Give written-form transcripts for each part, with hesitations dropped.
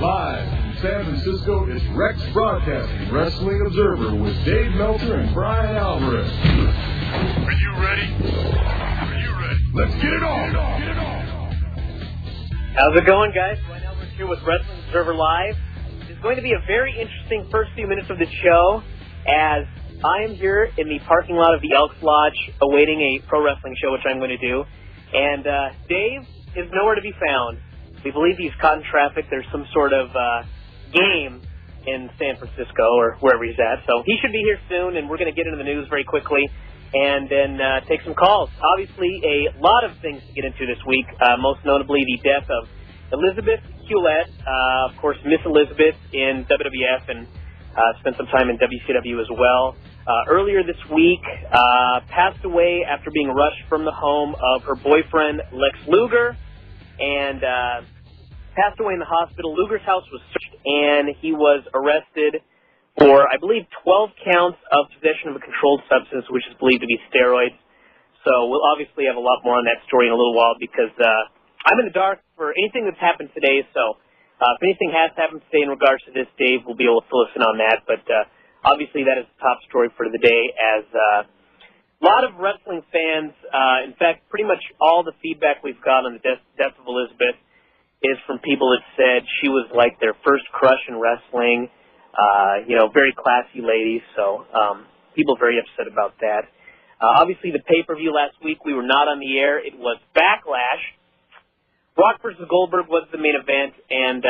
Live from San Francisco, it's Rex Broadcasting Wrestling Observer with Dave Meltzer and Brian Alvarez. Are you ready? Are you ready? Let's get it on! How's it going, guys? Brian Alvarez here with Wrestling Observer Live. It's going to be a very interesting first few minutes of the show as I am here in the parking lot of the Elks Lodge awaiting a pro wrestling show, which I'm going to do. And Dave is nowhere to be found. We believe he's caught in traffic. There's some sort of game in San Francisco or wherever he's at. So he should be here soon, and we're going to get into the news very quickly and then take some calls. Obviously, a lot of things to get into this week, most notably the death of Elizabeth Hewlett, of course, Miss Elizabeth in WWF, and spent some time in WCW as well. Earlier this week, passed away after being rushed from the home of her boyfriend, Lex Luger, and passed away in the hospital. Luger's house was searched, and he was arrested for, I believe, 12 counts of possession of a controlled substance, which is believed to be steroids. So we'll obviously have a lot more on that story in a little while because I'm in the dark for anything that's happened today. So if anything has happened today in regards to this, Dave will be able to fill us in on that. But obviously that is the top story for the day as a lot of wrestling fans, in fact, pretty much all the feedback we've got on the death of Elizabeth is from people that said she was like their first crush in wrestling, very classy lady, so people are very upset about that. Obviously, the pay-per-view last week, we were not on the air. It was Backlash. Brock versus Goldberg was the main event, and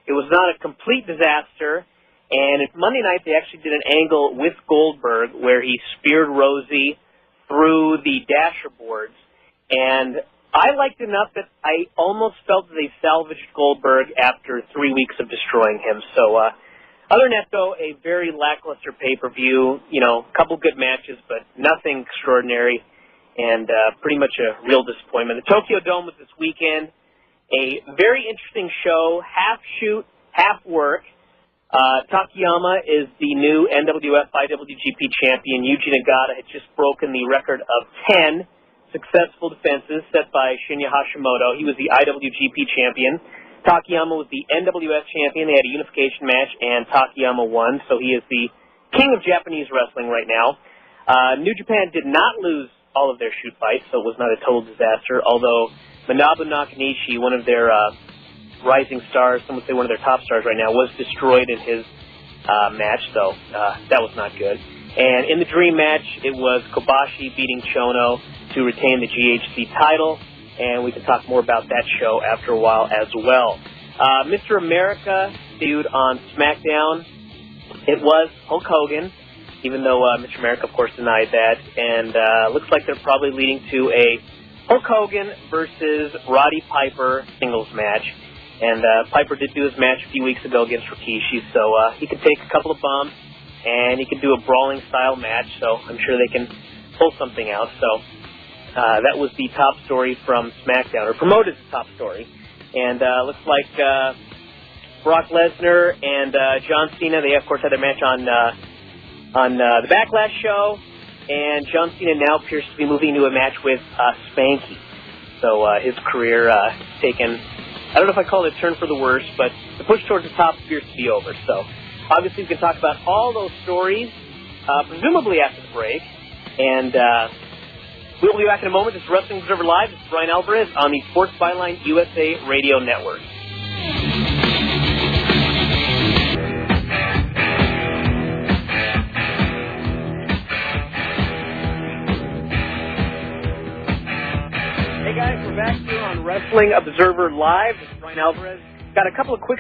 it was not a complete disaster. And Monday night, they actually did an angle with Goldberg where he speared Rosie through the dasher boards. And I liked enough that I almost felt that they salvaged Goldberg after 3 weeks of destroying him. So other than that, though, a very lackluster pay-per-view. A couple good matches, but nothing extraordinary. And pretty much a real disappointment. The Tokyo Dome was this weekend. A very interesting show, half shoot, half work. Takayama is the new NWF IWGP champion. Yuji Nagata had just broken the record of 10 successful defenses set by Shinya Hashimoto. He was the IWGP champion. Takayama was the NWF champion. They had a unification match, and Takayama won, so he is the king of Japanese wrestling right now. New Japan did not lose all of their shoot fights, so it was not a total disaster, although Manabu Nakanishi, one of their rising stars, some would say one of their top stars right now, was destroyed in his match, so that was not good. And in the dream match, it was Kobashi beating Chono to retain the GHC title, and we can talk more about that show after a while as well. Mr. America debuted on SmackDown. It was Hulk Hogan, even though Mr. America, of course, denied that, and looks like they're probably leading to a Hulk Hogan versus Roddy Piper singles match. And Piper did do his match a few weeks ago against Rikishi, so he could take a couple of bumps, and he could do a brawling-style match, so I'm sure they can pull something out. So that was the top story from SmackDown, or promoted the top story. And looks like Brock Lesnar and John Cena, they, of course, had their match on the Backlash show, and John Cena now appears to be moving to a match with Spanky. So his career taken, I don't know if I call it a turn for the worse, but the push towards the top appears to be over. So obviously we can talk about all those stories, presumably after the break. And we'll be back in a moment. This is Wrestling Observer Live. This is Brian Alvarez on the Sports Byline USA Radio Network. Hey guys, we're back here on Wrestling Observer Live. This is Brian Alvarez. Got a couple of quick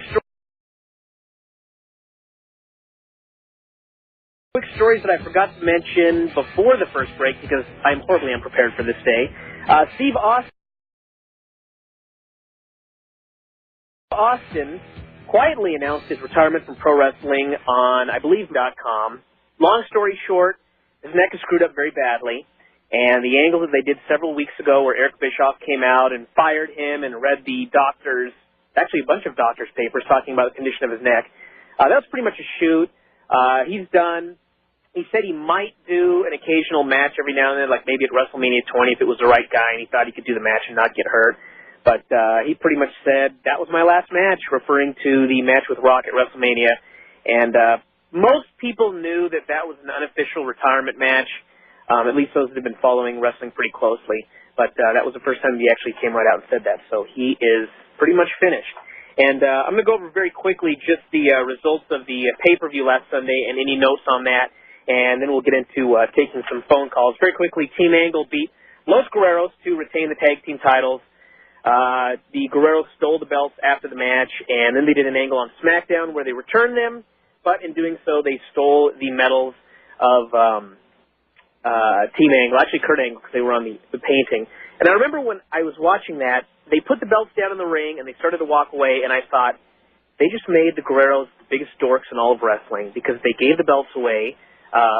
stories that I forgot to mention before the first break because I'm horribly unprepared for this day. Steve Austin quietly announced his retirement from pro wrestling on, I believe, .com. Long story short, his neck is screwed up very badly. And the angle that they did several weeks ago where Eric Bischoff came out and fired him and read the doctors, actually a bunch of doctors' papers talking about the condition of his neck, that was pretty much a shoot. He's done. He said he might do an occasional match every now and then, like maybe at WrestleMania 20 if it was the right guy and he thought he could do the match and not get hurt. But he pretty much said, that was my last match, referring to the match with Rock at WrestleMania. And most people knew that that was an unofficial retirement match, at least those that have been following wrestling pretty closely. But that was the first time he actually came right out and said that. So he is pretty much finished. And I'm going to go over very quickly just the results of the pay-per-view last Sunday and any notes on that. And then we'll get into taking some phone calls. Very quickly, Team Angle beat Los Guerreros to retain the tag team titles. The Guerreros stole the belts after the match, and then they did an angle on SmackDown where they returned them, but in doing so, they stole the medals of Team Angle, actually Kurt Angle, because they were on the painting. And I remember when I was watching that, they put the belts down in the ring, and they started to walk away, and I thought, they just made the Guerreros the biggest dorks in all of wrestling, because they gave the belts away,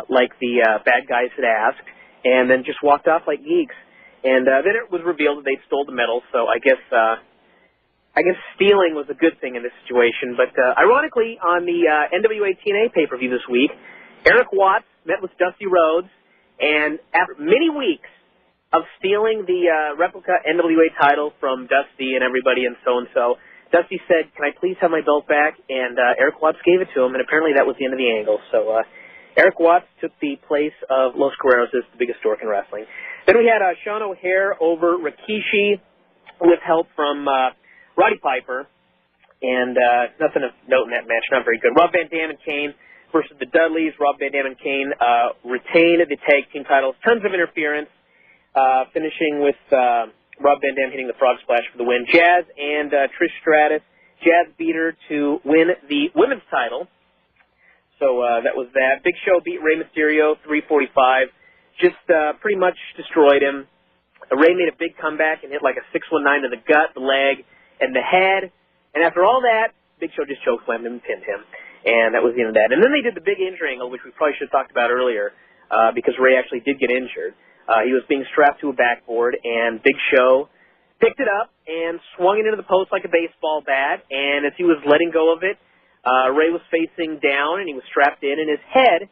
like the bad guys had asked, and then just walked off like geeks. And then it was revealed that they stole the medals, so I guess stealing was a good thing in this situation. But ironically, on the NWA TNA pay-per-view this week, Eric Watts met with Dusty Rhodes, and after many weeks of stealing the replica NWA title from Dusty and everybody and so, Dusty said, "Can I please have my belt back?" And Eric Watts gave it to him, and apparently that was the end of the angle. So Eric Watts took the place of Los Guerreros as the biggest dork in wrestling. Then we had Sean O'Hare over Rikishi with help from Roddy Piper, and nothing of note in that match, not very good. Rob Van Dam and Kane versus the Dudleys. Rob Van Dam and Kane retain the tag team titles. Tons of interference, finishing with Rob Van Dam hitting the frog splash for the win. Jazz and Trish Stratus. Jazz beat her to win the women's title. So that was that. Big Show beat Rey Mysterio, 345. Just pretty much destroyed him. Rey made a big comeback and hit like a 619 to the gut, the leg, and the head. And after all that, Big Show just chokeslammed him and pinned him. And that was the end of that. And then they did the big injury angle, which we probably should have talked about earlier, because Rey actually did get injured. He was being strapped to a backboard, and Big Show picked it up and swung it into the post like a baseball bat. And as he was letting go of it, Rey was facing down, and he was strapped in, and his head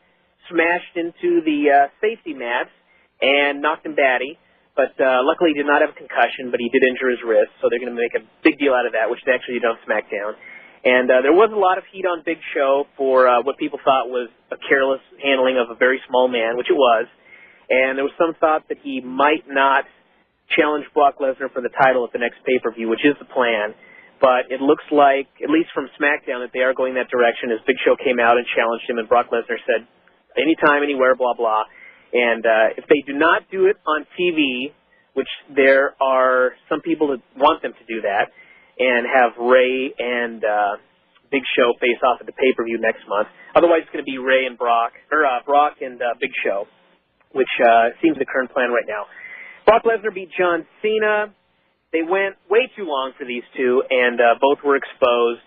smashed into the safety mats and knocked him batty. But luckily he did not have a concussion, but he did injure his wrist, so they're going to make a big deal out of that, which they actually did on SmackDown. And there was a lot of heat on Big Show for what people thought was a careless handling of a very small man, which it was. And there was some thought that he might not challenge Brock Lesnar for the title at the next pay-per-view, which is the plan. But it looks like, at least from SmackDown, that they are going that direction, as Big Show came out and challenged him, and Brock Lesnar said, anytime, anywhere, blah, blah. And if they do not do it on TV, which there are some people that want them to do that, and have Rey and Big Show face off at the pay-per-view next month. Otherwise, it's going to be Rey and Brock, or Brock and Big Show, which seems the current plan right now. Brock Lesnar beat John Cena. They went way too long for these two, and both were exposed.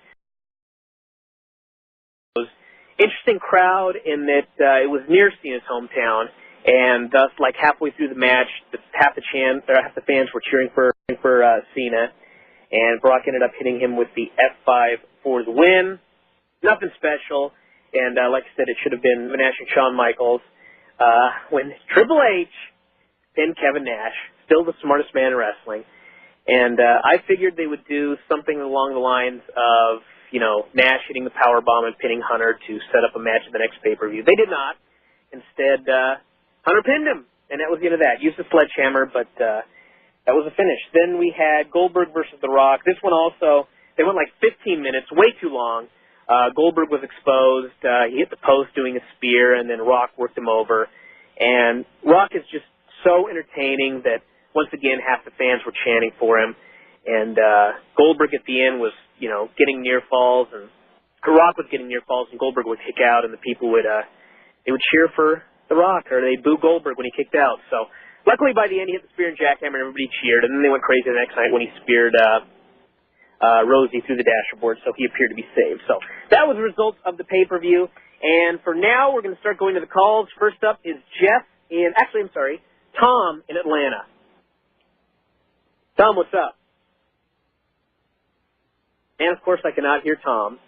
Interesting crowd in that it was near Cena's hometown, and thus, like halfway through the match, half the fans were cheering for Cena, and Brock ended up hitting him with the F5 for the win. Nothing special, and like I said, it should have been Nash and Shawn Michaels when Triple H pinned Kevin Nash, still the smartest man in wrestling. And I figured they would do something along the lines of, Nash hitting the powerbomb and pinning Hunter to set up a match at the next pay-per-view. They did not. Instead, Hunter pinned him, and that was the end of that. Used a sledgehammer, but that was a finish. Then we had Goldberg versus The Rock. This one also, they went like 15 minutes, way too long. Goldberg was exposed. He hit the post doing a spear, and then Rock worked him over. And Rock is just so entertaining that, once again, half the fans were chanting for him. And Goldberg at the end was, getting near falls, and Rock was getting near falls, and Goldberg would kick out, and the people would cheer for The Rock, or they'd boo Goldberg when he kicked out. So luckily by the end he hit the spear and jackhammer, and everybody cheered, and then they went crazy the next night when he speared Rosie through the dashboard, so he appeared to be saved. So that was the results of the pay-per-view. And for now, we're going to start going to the calls. First up is Tom in Atlanta. Tom, what's up? And, of course, I cannot hear Tom.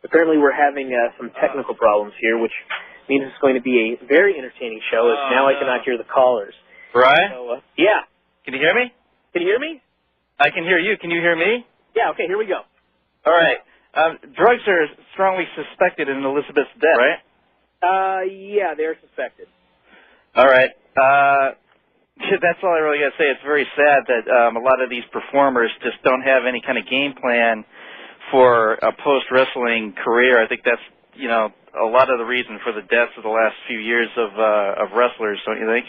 Apparently we're having some technical problems here, which means it's going to be a very entertaining show, as now I cannot hear the callers. Brian? So, yeah. Can you hear me? Can you hear me? I can hear you. Can you hear me? Yeah, okay, here we go. All right. Drugs are strongly suspected in Elizabeth's death, right? Yeah, they're suspected. All right. That's all I really got to say. It's very sad that a lot of these performers just don't have any kind of game plan for a post-wrestling career. I think that's, a lot of the reason for the deaths of the last few years of wrestlers, don't you think,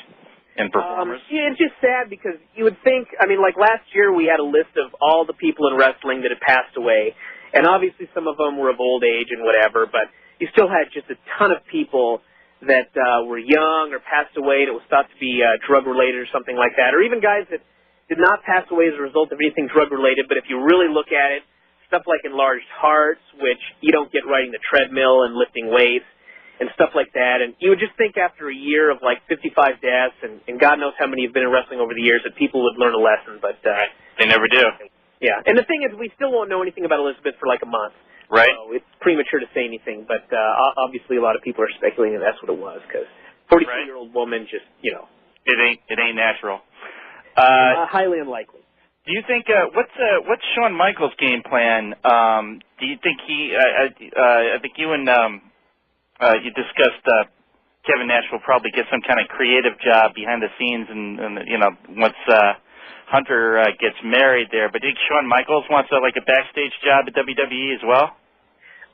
and performers? Yeah, it's just sad because you would think, like last year we had a list of all the people in wrestling that had passed away, and obviously some of them were of old age and whatever, but you still had just a ton of people that were young or passed away that was thought to be drug-related or something like that, or even guys that did not pass away as a result of anything drug-related, but if you really look at it, stuff like enlarged hearts, which you don't get riding the treadmill and lifting weights, and stuff like that. And you would just think after a year of like 55 deaths, and God knows how many have been in wrestling over the years, that people would learn a lesson, but they never do. Yeah, and the thing is, we still won't know anything about Elizabeth for like a month. Right. So it's premature to say anything, but obviously a lot of people are speculating that that's what it was, because 42-year-old woman just, It ain't natural. highly unlikely. Do you think what's Shawn Michaels' game plan? Do you think he? I think you and you discussed Kevin Nash will probably get some kind of creative job behind the scenes, and once Hunter gets married there. But do you think Shawn Michaels wants a backstage job at WWE as well?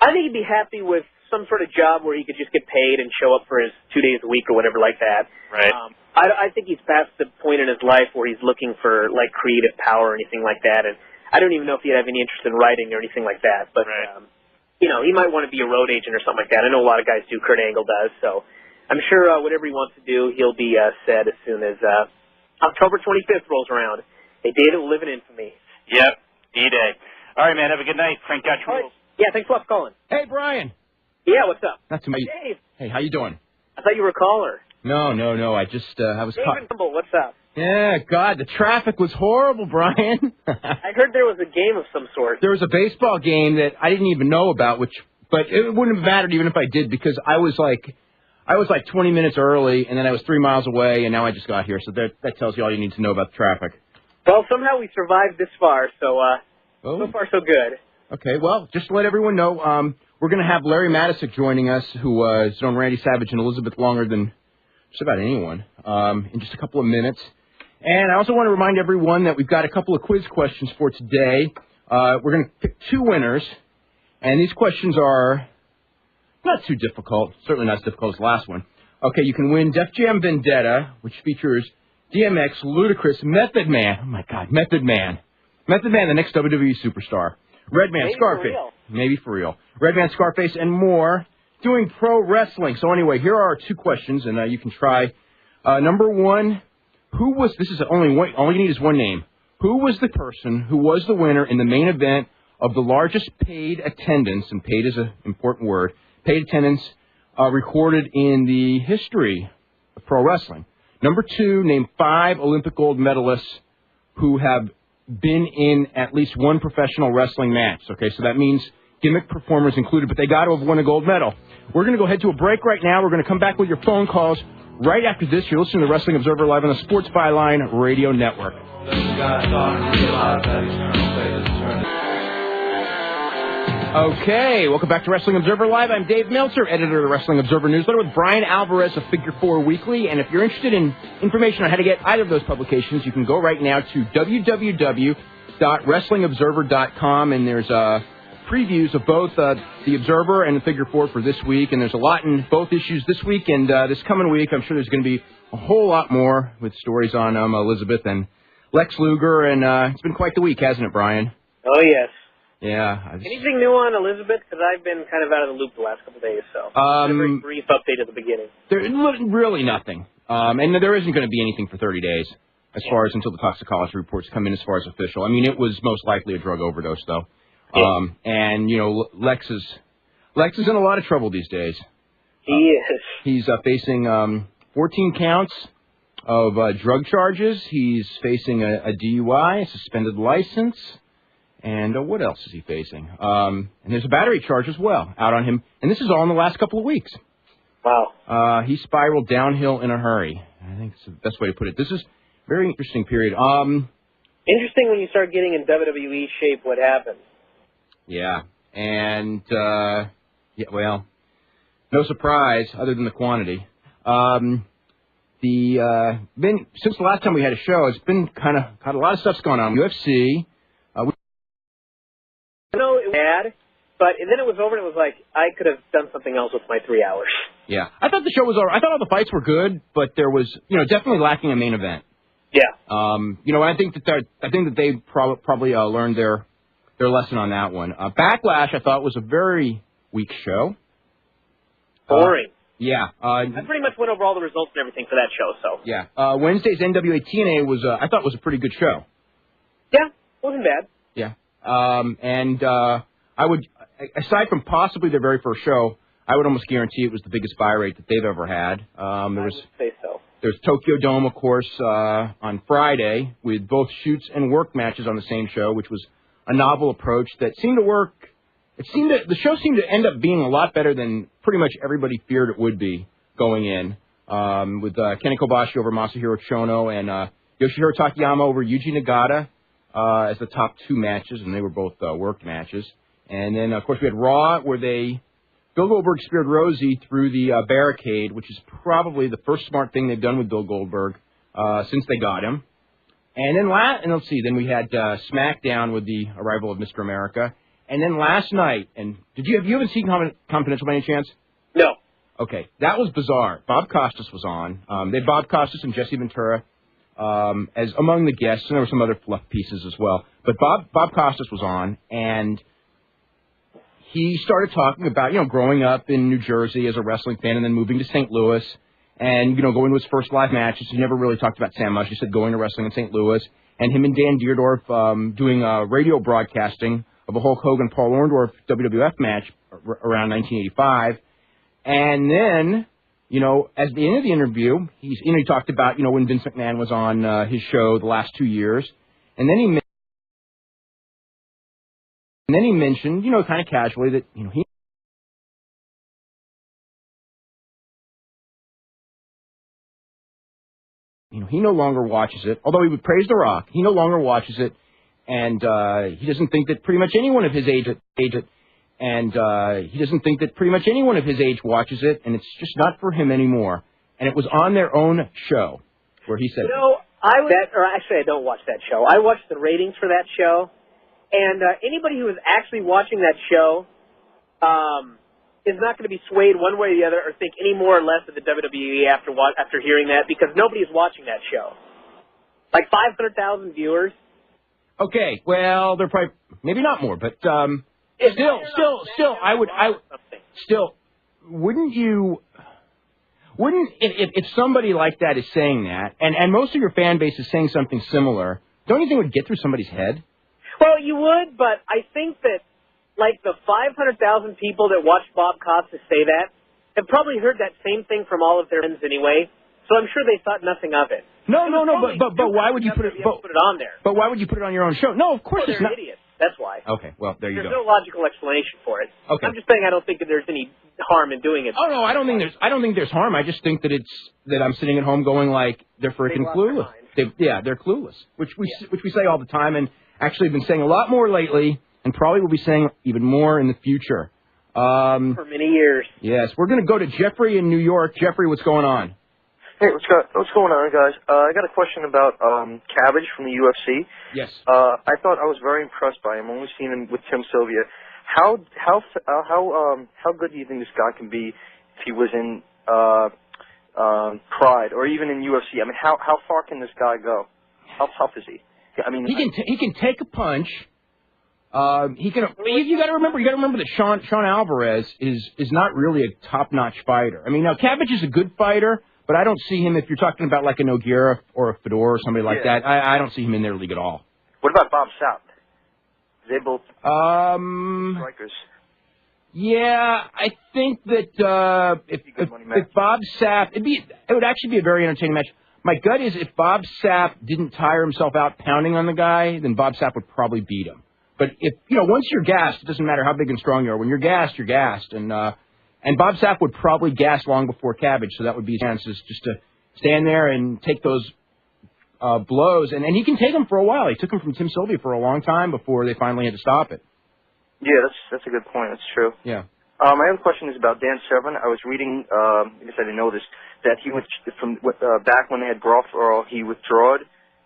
I think he'd be happy with some sort of job where he could just get paid and show up for his 2 days a week or whatever like that. Right. I think he's past the point in his life where he's looking for creative power or anything like that, and I don't even know if he'd have any interest in writing or anything like that. But right. He might want to be a road agent or something like that. I know a lot of guys do. Kurt Angle does. So I'm sure whatever he wants to do, he'll be set as soon as October 25th rolls around. A day that will live in infamy. Yep, D-Day. All right, man. Have a good night. Frank got your rules. Yeah, thanks a lot for calling. Hey, Brian. Yeah, what's up? Not too much. Dave. Hey, how you doing? I thought you were a caller. No. I just I was caught. David Humble, what's up? Yeah, God, the traffic was horrible, Brian. I heard there was a game of some sort. There was a baseball game that I didn't even know about, but it wouldn't have mattered even if I did, because I was like 20 minutes early, and then I was 3 miles away, and now I just got here. So that tells you all you need to know about the traffic. Well, somehow we survived this far, so so far so good. Okay, well, just to let everyone know, we're going to have Larry Matisyk joining us, who has known Randy Savage and Elizabeth longer than just about anyone, in just a couple of minutes. And I also want to remind everyone that we've got a couple of quiz questions for today. We're going to pick 2 winners, and these questions are not too difficult, certainly not as difficult as the last one. Okay, you can win Def Jam Vendetta, which features DMX, Ludacris, Method Man. Oh, my God, Method Man. Method Man, the next WWE superstar. Redman, Maybe Scarface. for real. Maybe for real. Redman, Scarface, and more. Doing pro wrestling. So anyway, here are our 2 questions, and you can try. Number 1, this is all you need is one name. Who was the person who was the winner in the main event of the largest paid attendance, and paid is an important word, paid attendance recorded in the history of pro wrestling? Number 2, name 5 Olympic gold medalists who have been in at least one professional wrestling match. Okay, so that means gimmick performers included, but they got to have won a gold medal. We're going to go ahead to a break right now. We're going to come back with your phone calls right after this. You're listening to Wrestling Observer Live on the Sports Byline Radio Network. Okay, welcome back to Wrestling Observer Live. I'm Dave Meltzer, editor of the Wrestling Observer Newsletter, with Brian Alvarez of Figure 4 Weekly. And if you're interested in information on how to get either of those publications, you can go right now to www.wrestlingobserver.com, and there's previews of both the Observer and the Figure 4 for this week. And there's a lot in both issues this week and this coming week. I'm sure there's going to be a whole lot more with stories on Elizabeth and Lex Luger, and it's been quite the week, hasn't it, Brian? Oh, yes. Yeah. Anything new on Elizabeth? Because I've been kind of out of the loop the last couple of days, so a very brief update at the beginning. There's really nothing. And there isn't going to be anything for 30 days as far as until the toxicology reports come in as far as official. I mean, it was most likely a drug overdose, though. Yeah. And, Lex is in a lot of trouble these days. He is. He's facing 14 counts of drug charges. He's facing a DUI, a suspended license. And what else is he facing? And there's a battery charge as well out on him. And this is all in the last couple of weeks. Wow. He spiraled downhill in a hurry. I think that's the best way to put it. This is a very interesting period. Interesting when you start getting in WWE shape, what happens. Yeah. And, well, no surprise other than the quantity. Since the last time we had a show, it's been kind of a lot of stuff's going on. UFC. I know it was bad, but and then it was over and it was like, I could have done something else with my 3 hours. Yeah. I thought the show was all right. I thought all the fights were good, but there was, definitely lacking a main event. Yeah. I think that they probably learned their lesson on that one. Backlash, I thought, was a very weak show. Boring. Yeah. I pretty much went over all the results and everything for that show, so. Yeah. Wednesday's NWA TNA I thought was a pretty good show. Yeah, wasn't bad. Yeah. I would, aside from possibly their very first show, I would almost guarantee it was the biggest buy rate that they've ever had. I would say so. There's Tokyo Dome, of course, on Friday with both shoots and work matches on the same show, which was a novel approach that seemed to work. The show seemed to end up being a lot better than pretty much everybody feared it would be going in, with Kenny Kobashi over Masahiro Chono and Yoshihiro Takayama over Yuji Nagata as the top two matches, and they were both worked matches. And then, of course, we had Raw, where Bill Goldberg speared Rosie through the barricade, which is probably the first smart thing they've done with Bill Goldberg since they got him. And then let's see, then we had SmackDown with the arrival of Mr. America. And then last night, and you haven't seen Confidential by any chance? No. Okay, that was bizarre. Bob Costas was on. They had Bob Costas and Jesse Ventura as among the guests, and there were some other fluff pieces as well. But Bob Costas was on, and he started talking about, growing up in New Jersey as a wrestling fan and then moving to St. Louis and, going to his first live matches. He never really talked about Sam much. He said going to wrestling in St. Louis, and him and Dan Deerdorf doing radio broadcasting of a Hulk Hogan-Paul Orndorff WWF match around 1985. And then, at the end of the interview, he talked about, when Vince McMahon was on his show the last 2 years. And then he mentioned, kind of casually that, he no longer watches it. Although he would praise The Rock, he no longer watches it. And he doesn't think that pretty much anyone of his age watches it, and it's just not for him anymore. And it was on their own show where he said, I don't watch that show. I watch the ratings for that show, and anybody who is actually watching that show is not going to be swayed one way or the other or think any more or less of the WWE after hearing that, because nobody is watching that show. Like 500,000 viewers. Okay, well, they're probably maybe not more, but still, wouldn't if somebody like that is saying that, and most of your fan base is saying something similar, don't you think it would get through somebody's head? Well, you would, but I think that like the 500,000 people that watched Bob Costas say that have probably heard that same thing from all of their friends anyway. So I'm sure they thought nothing of it. No, but why would you put it on there? But why would you put it on your own show? No, of course it's not. They're idiots. That's why. Okay, well, there you go. There's no logical explanation for it. Okay. I'm just saying I don't think that there's any harm in doing it. Oh no, I don't think there's harm. I just think that I'm sitting at home going like they're freaking clueless. They're clueless, which we say all the time, and actually have been saying a lot more lately, and probably will be saying even more in the future. For many years. Yes, we're going to go to Jeffrey in New York. Jeffrey, what's going on? Hey, what's going on, guys? I got a question about Cabbage from the UFC. Yes. I thought I was very impressed by him. Only seen him with Tim Sylvia. How good do you think this guy can be if he was in Pride or even in UFC? I mean, how far can this guy go? How tough is he? I mean, he can take a punch. He can. You got to remember that Sean Alvarez is not really a top-notch fighter. I mean, now Cabbage is a good fighter, but I don't see him, if you're talking about like a Nogueira or a Fedor or somebody like that, I don't see him in their league at all. What about Bob Sapp? They both strikers. Yeah, I think that if Bob Sapp, it would actually be a very entertaining match. My gut is if Bob Sapp didn't tire himself out pounding on the guy, then Bob Sapp would probably beat him. But if once you're gassed, it doesn't matter how big and strong you are. When you're gassed, you're gassed, and And Bob Sapp would probably gas long before Cabbage, so that would be his chances just to stand there and take those blows. And he can take them for a while. He took them from Tim Sylvia for a long time before they finally had to stop it. Yeah, that's a good point. That's true. Yeah. My other question is about Dan Severn. I was reading, I guess I didn't know this, that he was from back when they had Golf Earl, he withdrawed.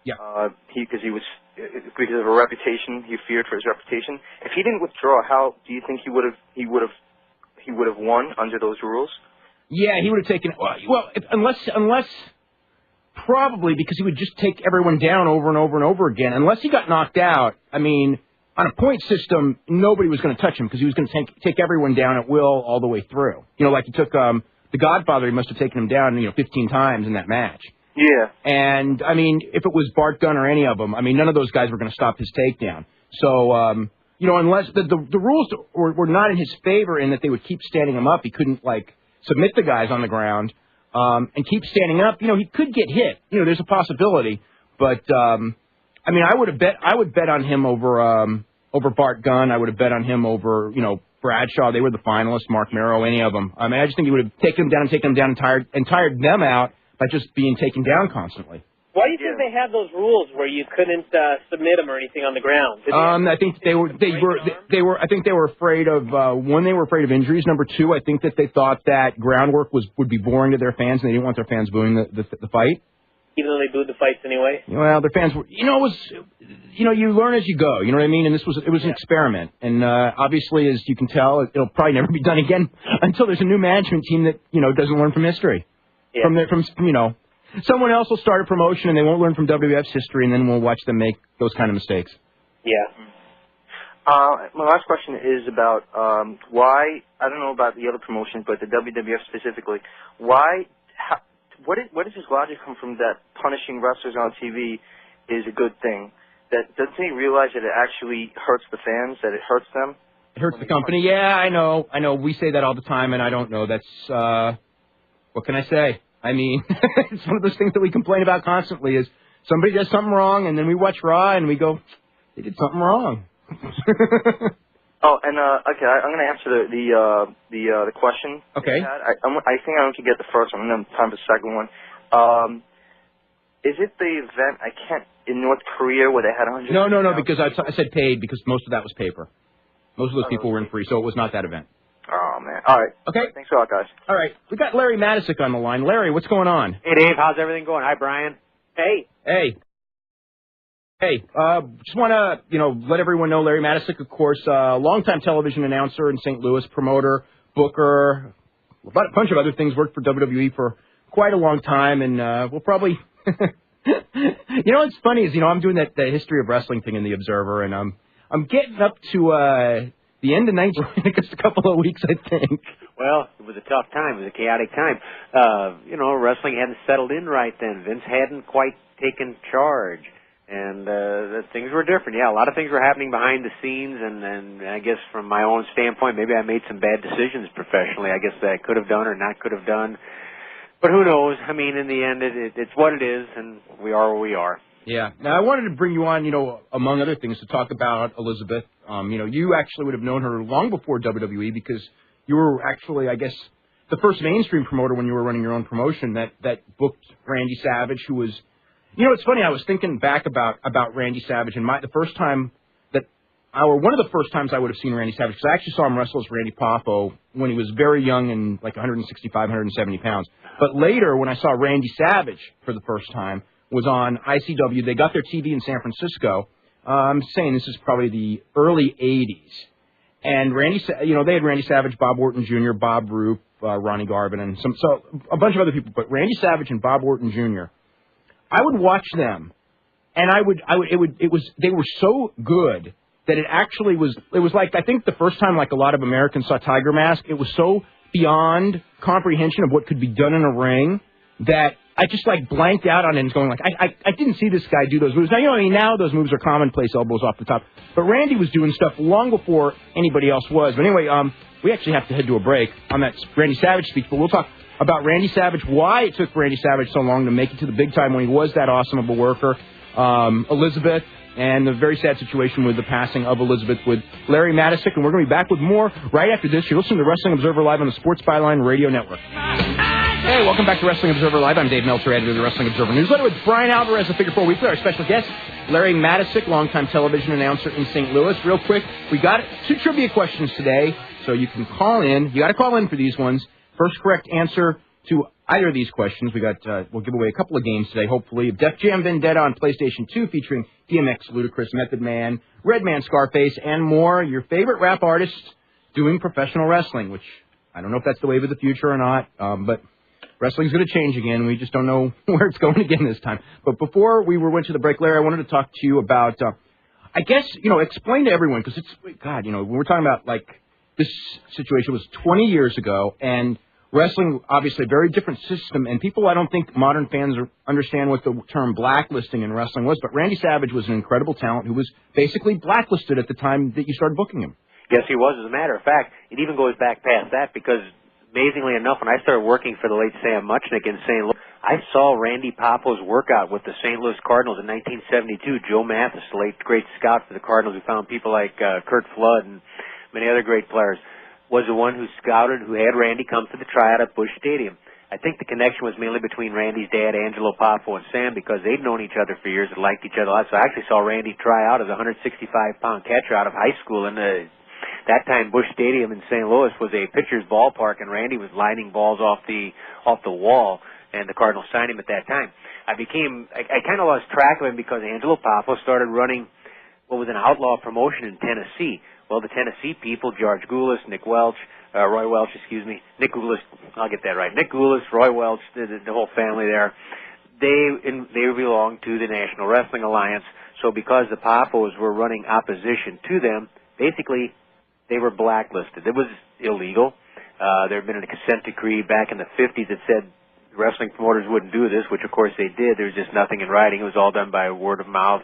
Yeah. Because of a reputation, he feared for his reputation. If he didn't withdraw, how do you think he would have won under those rules? Yeah, he would have taken. Well, unless probably because he would just take everyone down over and over and over again. Unless he got knocked out, I mean, on a point system, nobody was going to touch him because he was going to take everyone down at will all the way through. You know, like he took the Godfather. He must have taken him down, 15 times in that match. Yeah. And, I mean, if it was Bart Gunn or any of them, I mean, none of those guys were going to stop his takedown. So, unless the rules were not in his favor in that they would keep standing him up, he couldn't, submit the guys on the ground and keep standing up. He could get hit. There's a possibility. But, I mean, I would bet on him over Bart Gunn. I would have bet on him over, Bradshaw. They were the finalists, Mark Merrow, any of them. I mean, I just think he would have taken them down and tired them out by just being taken down constantly. Why do you think they had those rules where you couldn't submit them or anything on the ground? I think they were. I think they were afraid of one. They were afraid of injuries. Number two, I think that they thought that groundwork would be boring to their fans, and they didn't want their fans booing the fight. Even though they booed the fights anyway. Well, their fans were. It was. You learn as you go. You know what I mean? And it was an experiment. And obviously, as you can tell, it'll probably never be done again until there's a new management team that doesn't learn from history. Yeah. Someone else will start a promotion and they won't learn from WWF's history, and then we'll watch them make those kind of mistakes. Yeah. My last question is about why, I don't know about the other promotions, but the WWF specifically, where does this logic come from that punishing wrestlers on TV is a good thing? That doesn't he realize that it actually hurts the fans, that it hurts them? It hurts the company? Yeah, I know. We say that all the time, and I don't know. That's, what can I say? I mean, it's one of those things that we complain about constantly is somebody does something wrong, and then we watch Raw, and we go, they did something wrong. Okay, I'm going to answer the question. Okay. I think I can get the first one, and then time for the second one. Is it the event, in North Korea where they had 100? No, because I said paid because most of that was paper. Most of those people were in free, so it was not that event. Oh, man. All right. Okay. Thanks a lot, guys. All right. We got Larry Matisyk on the line. Larry, what's going on? Hey, Dave. How's everything going? Hi, Brian. Hey. Just want to, let everyone know Larry Matisyk, of course, longtime television announcer in St. Louis, promoter, booker, a bunch of other things, worked for WWE for quite a long time, and we'll probably... what's funny is, I'm doing the history of wrestling thing in the Observer, and I'm getting up to... the end of 19, just a couple of weeks, I think. Well, it was a tough time. It was a chaotic time. Wrestling hadn't settled in right then. Vince hadn't quite taken charge. And things were different. Yeah, a lot of things were happening behind the scenes. And I guess from my own standpoint, maybe I made some bad decisions professionally. I guess that I could have done or not could have done. But who knows? I mean, in the end, it's what it is, and we are where we are. Yeah. Now, I wanted to bring you on, among other things, to talk about Elizabeth. You actually would have known her long before WWE because you were actually, I guess, the first mainstream promoter when you were running your own promotion that booked Randy Savage, who was, it's funny, I was thinking back about Randy Savage, and one of the first times I would have seen Randy Savage, because I actually saw him wrestle as Randy Poffo when he was very young and like 165, 170 pounds. But later, when I saw Randy Savage for the first time, was on ICW. They got their TV in San Francisco. I'm saying this is probably the early 80s. And they had Randy Savage, Bob Orton Jr., Bob Roop, Ronnie Garvin, and a bunch of other people. But Randy Savage and Bob Orton Jr., I would watch them, and they were so good that it actually was, like, I think the first time, like a lot of Americans saw Tiger Mask, it was so beyond comprehension of what could be done in a ring that I just blanked out on it and going I didn't see this guy do those moves. Now, now those moves are commonplace, elbows off the top. But Randy was doing stuff long before anybody else was. But anyway, we actually have to head to a break on that Randy Savage speech. But we'll talk about Randy Savage, why it took Randy Savage so long to make it to the big time when he was that awesome of a worker, Elizabeth, and the very sad situation with the passing of Elizabeth with Larry Matisyk. And we're going to be back with more right after this. You're listening to Wrestling Observer Live on the Sports Byline Radio Network. Hey, welcome back to Wrestling Observer Live. I'm Dave Meltzer, editor of the Wrestling Observer Newsletter, with Brian Alvarez, the Figure 4 Weekly. Our special guest, Larry Matisyk, longtime television announcer in St. Louis. Real quick, we got 2 trivia questions today, so you can call in. You got to call in for these ones. First correct answer to either of these questions. We'll give away a couple of games today, hopefully. Def Jam Vendetta on PlayStation 2 featuring DMX, Ludacris, Method Man, Redman, Scarface, and more. Your favorite rap artist doing professional wrestling, which I don't know if that's the wave of the future or not, but wrestling's going to change again. We just don't know where it's going again this time. But before we went to the break, Larry, I wanted to talk to you about, I guess, explain to everyone, because when we're talking about, like, this situation was 20 years ago, and wrestling, obviously, a very different system, and people, I don't think modern fans understand what the term blacklisting in wrestling was, but Randy Savage was an incredible talent who was basically blacklisted at the time that you started booking him. Yes, he was. As a matter of fact, it even goes back past that because, amazingly enough, when I started working for the late Sam Muchnick in St. Louis, I saw Randy Popo's workout with the St. Louis Cardinals in 1972. Joe Mathis, the late great scout for the Cardinals, who found people like Kurt Flood and many other great players, was the one who scouted, who had Randy come to the tryout at Busch Stadium. I think the connection was mainly between Randy's dad, Angelo Popo, and Sam, because they'd known each other for years and liked each other a lot. So I actually saw Randy try out as a 165-pound catcher out of high school, and that time Busch Stadium in St. Louis was a pitcher's ballpark, and Randy was lining balls off the wall, and the Cardinals signed him at that time. I kind of lost track of him because Angelo Popo started running what was an outlaw promotion in Tennessee. Well, the Tennessee people, George Goulas, Nick Goulas, I'll get that right. Nick Goulas, Roy Welch, the whole family there, they belonged to the National Wrestling Alliance. So because the Popos were running opposition to them, basically they were blacklisted. It was illegal. There had been a consent decree back in the 50s that said wrestling promoters wouldn't do this, which of course they did. There was just nothing in writing. It was all done by word of mouth,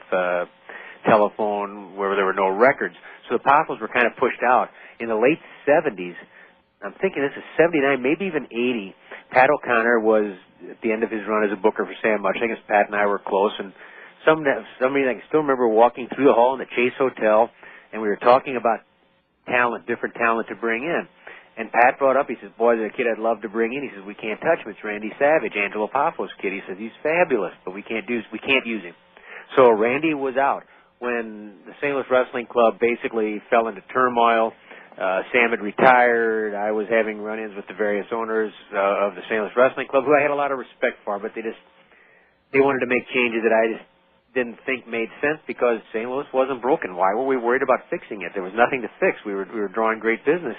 telephone, where there were no records. So the Popos were kind of pushed out. In the late 70s, I'm thinking this is 79, maybe even 80, Pat O'Connor was at the end of his run as a booker for Sam Muchnick, as Pat and I were close, and somebody I can still remember walking through the hall in the Chase Hotel, and we were talking about different talent to bring in. And Pat brought up, he says, boy, there's a kid I'd love to bring in. He says, we can't touch him. It's Randy Savage, Angelo Popo's kid. He says, he's fabulous, but we can't use him. So Randy was out. When the St. Louis Wrestling Club basically fell into turmoil, Sam had retired. I was having run-ins with the various owners of the St. Louis Wrestling Club, who I had a lot of respect for, but they wanted to make changes that I just didn't think made sense because St. Louis wasn't broken. Why were we worried about fixing it? There was nothing to fix. We were drawing great business.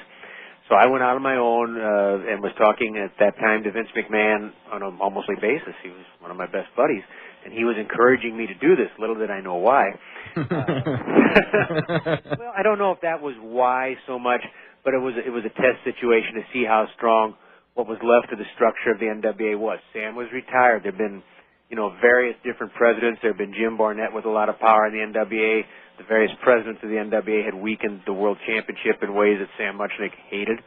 So I went out on my own and was talking at that time to Vince McMahon on a almost daily basis. He was one of my best buddies, and he was encouraging me to do this. Little did I know why. Well, I don't know if that was why so much, but it was a test situation to see how strong what was left of the structure of the NWA was. Sam was retired. There have been, various different presidents. There had been Jim Barnett with a lot of power in the NWA. The various presidents of the NWA had weakened the World Championship in ways that Sam Muchnick hated.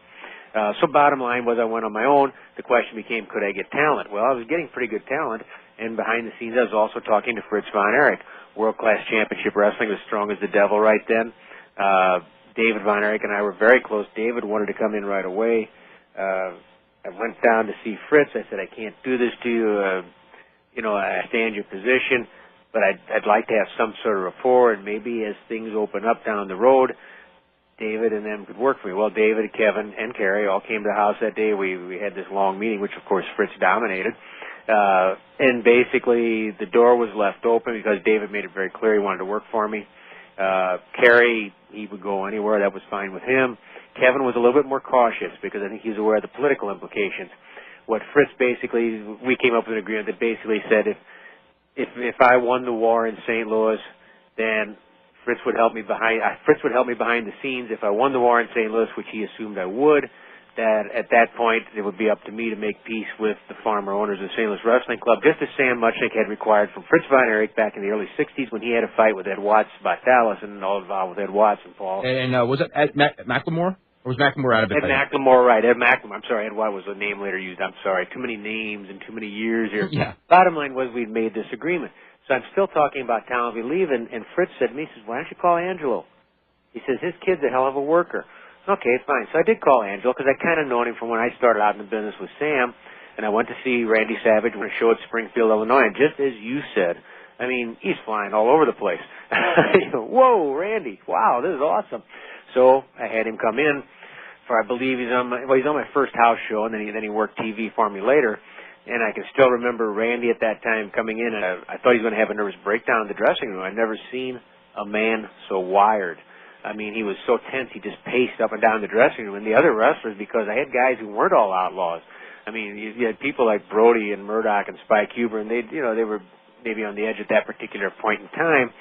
So bottom line was I went on my own. The question became, could I get talent? Well, I was getting pretty good talent, and behind the scenes I was also talking to Fritz Von Erich. World-class championship wrestling, as strong as the devil right then. David Von Erich and I were very close. David wanted to come in right away. I went down to see Fritz. I said, I can't do this to you. I stand your position, but I'd like to have some sort of rapport, and maybe as things open up down the road, David and them could work for me. Well, David, Kevin, and Kerry all came to the house that day. We had this long meeting, which, of course, Fritz dominated. And basically, the door was left open because David made it very clear he wanted to work for me. Kerry, he would go anywhere. That was fine with him. Kevin was a little bit more cautious because I think he was aware of the political implications. What Fritz basically, we came up with an agreement that basically said if I won the war in St. Louis, then Fritz would help me behind the scenes. If I won the war in St. Louis, which he assumed I would, that at that point it would be up to me to make peace with the former owners of the St. Louis Wrestling Club, just as Sam Muchnick had required from Fritz Von Erich back in the early 60s when he had a fight with Ed Watts about Dallas and all involved with Ed Watts and Paul. And was it at Macklemore? Or was McLemore out of it? Ed McLemore, right. Ed McLemore. I'm sorry, Ed White was the name later used. I'm sorry. Too many names and too many years here. Yeah. Bottom line was we'd made this agreement. So I'm still talking about talent we leave, and Fritz said to me, he says, why don't you call Angelo? He says, his kid's a hell of a worker. Okay, fine. So I did call Angelo because I kind of known him from when I started out in the business with Sam, and I went to see Randy Savage when I showed at Springfield, Illinois, and just as you said, I mean, he's flying all over the place. Whoa, Randy, wow, this is awesome. So I had him come in for, I believe he's on my first house show, and then he worked TV for me later. And I can still remember Randy at that time coming in, and I thought he was going to have a nervous breakdown in the dressing room. I'd never seen a man so wired. I mean, he was so tense, he just paced up and down the dressing room. And the other wrestlers, because I had guys who weren't all outlaws. I mean, you had people like Brody and Murdoch and Spike Huber, and they were maybe on the edge at that particular point in time,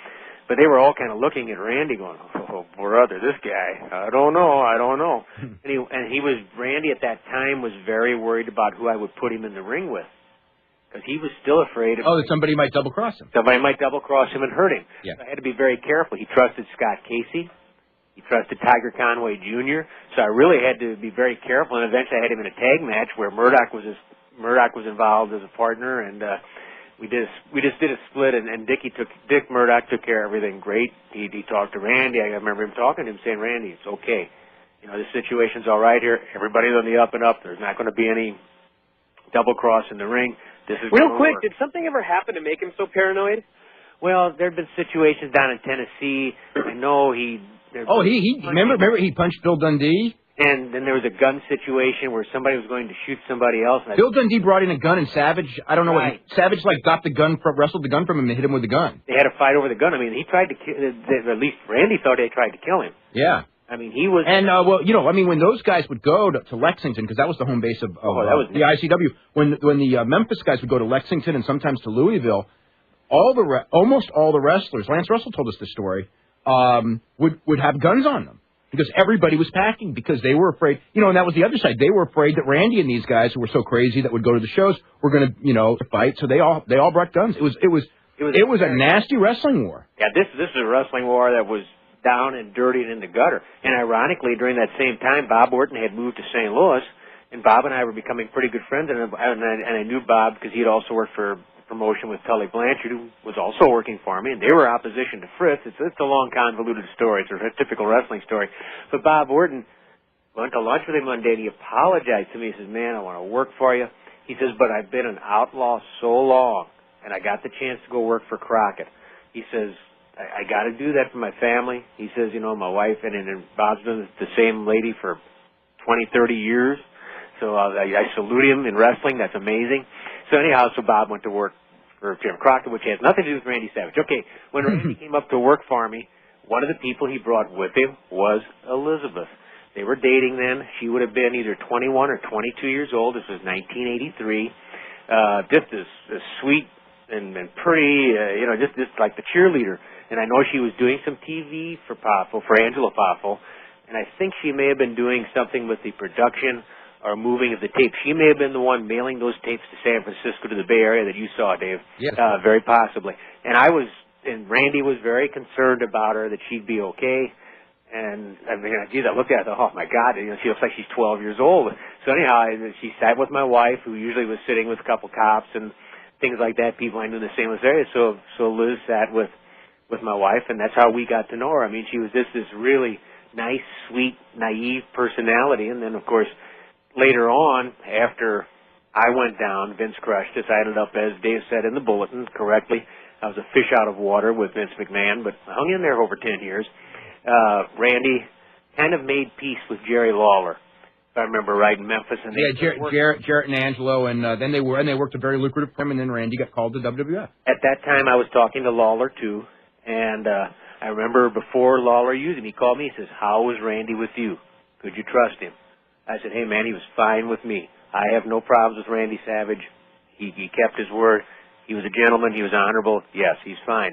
but they were all kind of looking at Randy going, oh, brother, this guy, I don't know. And Randy at that time was very worried about who I would put him in the ring with, because he was still afraid of... Oh, that somebody might double-cross him. Somebody might double-cross him and hurt him. Yeah. So I had to be very careful. He trusted Scott Casey. He trusted Tiger Conway Jr., so I really had to be very careful, and eventually I had him in a tag match where Murdoch was involved as a partner, and we just did a split, and Dick Murdoch took care of everything great. He talked to Randy. I remember him talking to him, saying, Randy, it's okay. You know, this situation's all right here. Everybody's on the up and up. There's not going to be any double cross in the ring. This is real quick. Did something ever happen to make him so paranoid? Well, there have been situations down in Tennessee. I know he remember he punched Bill Dundee? And then there was a gun situation where somebody was going to shoot somebody else. And Bill Dundee brought in a gun, and Savage, I don't know right. Savage got the gun, wrestled the gun from him and hit him with the gun. They had a fight over the gun. I mean, he tried to kill, at least Randy thought they tried to kill him. Yeah. I mean, he was... And, when those guys would go to Lexington, because that was the home base of the ICW, when the Memphis guys would go to Lexington and sometimes to Louisville, almost all the wrestlers, Lance Russell told us this story, would have guns on them. Because everybody was packing, because they were afraid, and that was the other side. They were afraid that Randy and these guys who were so crazy that would go to the shows were going to, fight. So they all brought guns. It was a nasty wrestling war. Yeah, this is a wrestling war that was down and dirty and in the gutter. And ironically, during that same time, Bob Orton had moved to St. Louis, and Bob and I were becoming pretty good friends. And I knew Bob because he had also worked for promotion with Tully Blanchard, who was also working for me, and they were opposition to Fritz. It's a long, convoluted story. It's a typical wrestling story. But Bob Orton went to lunch with him one day, and he apologized to me. He says, man, I want to work for you. He says, but I've been an outlaw so long, and I got the chance to go work for Crockett. He says, I got to do that for my family. He says, my wife, and Bob's been the same lady for 20, 30 years. So I salute him in wrestling. That's amazing. So anyhow, Bob went to work for Jim Crockett, which has nothing to do with Randy Savage. Okay, when Randy came up to work for me, one of the people he brought with him was Elizabeth. They were dating then. She would have been either 21 or 22 years old. This was 1983. Just as sweet and pretty, just like the cheerleader. And I know she was doing some TV for Angelo Poffo, and I think she may have been doing something with the production or moving of the tapes. She may have been the one mailing those tapes to San Francisco, to the Bay Area that you saw, Dave. Yes. Very possibly. And Randy was very concerned about her, that she'd be okay. And I looked at her, oh my God, she looks like she's 12 years old. So anyhow, she sat with my wife, who usually was sitting with a couple cops and things like that, people I knew in the St. Louis area. So Liz sat with my wife, and that's how we got to know her. I mean, she was just this really nice, sweet, naive personality. And then, of course, later on, after I went down, Vince crushed us. I ended up, as Dave said in the bulletin correctly, I was a fish out of water with Vince McMahon, but I hung in there over 10 years. Randy kind of made peace with Jerry Lawler, if I remember right, in Memphis. And Jarrett and Angelo, and then they worked a very lucrative for him, and then Randy got called to WWF. At that time, I was talking to Lawler, too, and I remember before Lawler used him, he called me, he says, how was Randy with you? Could you trust him? I said, hey, man, he was fine with me. I have no problems with Randy Savage. He kept his word. He was a gentleman. He was honorable. Yes, he's fine.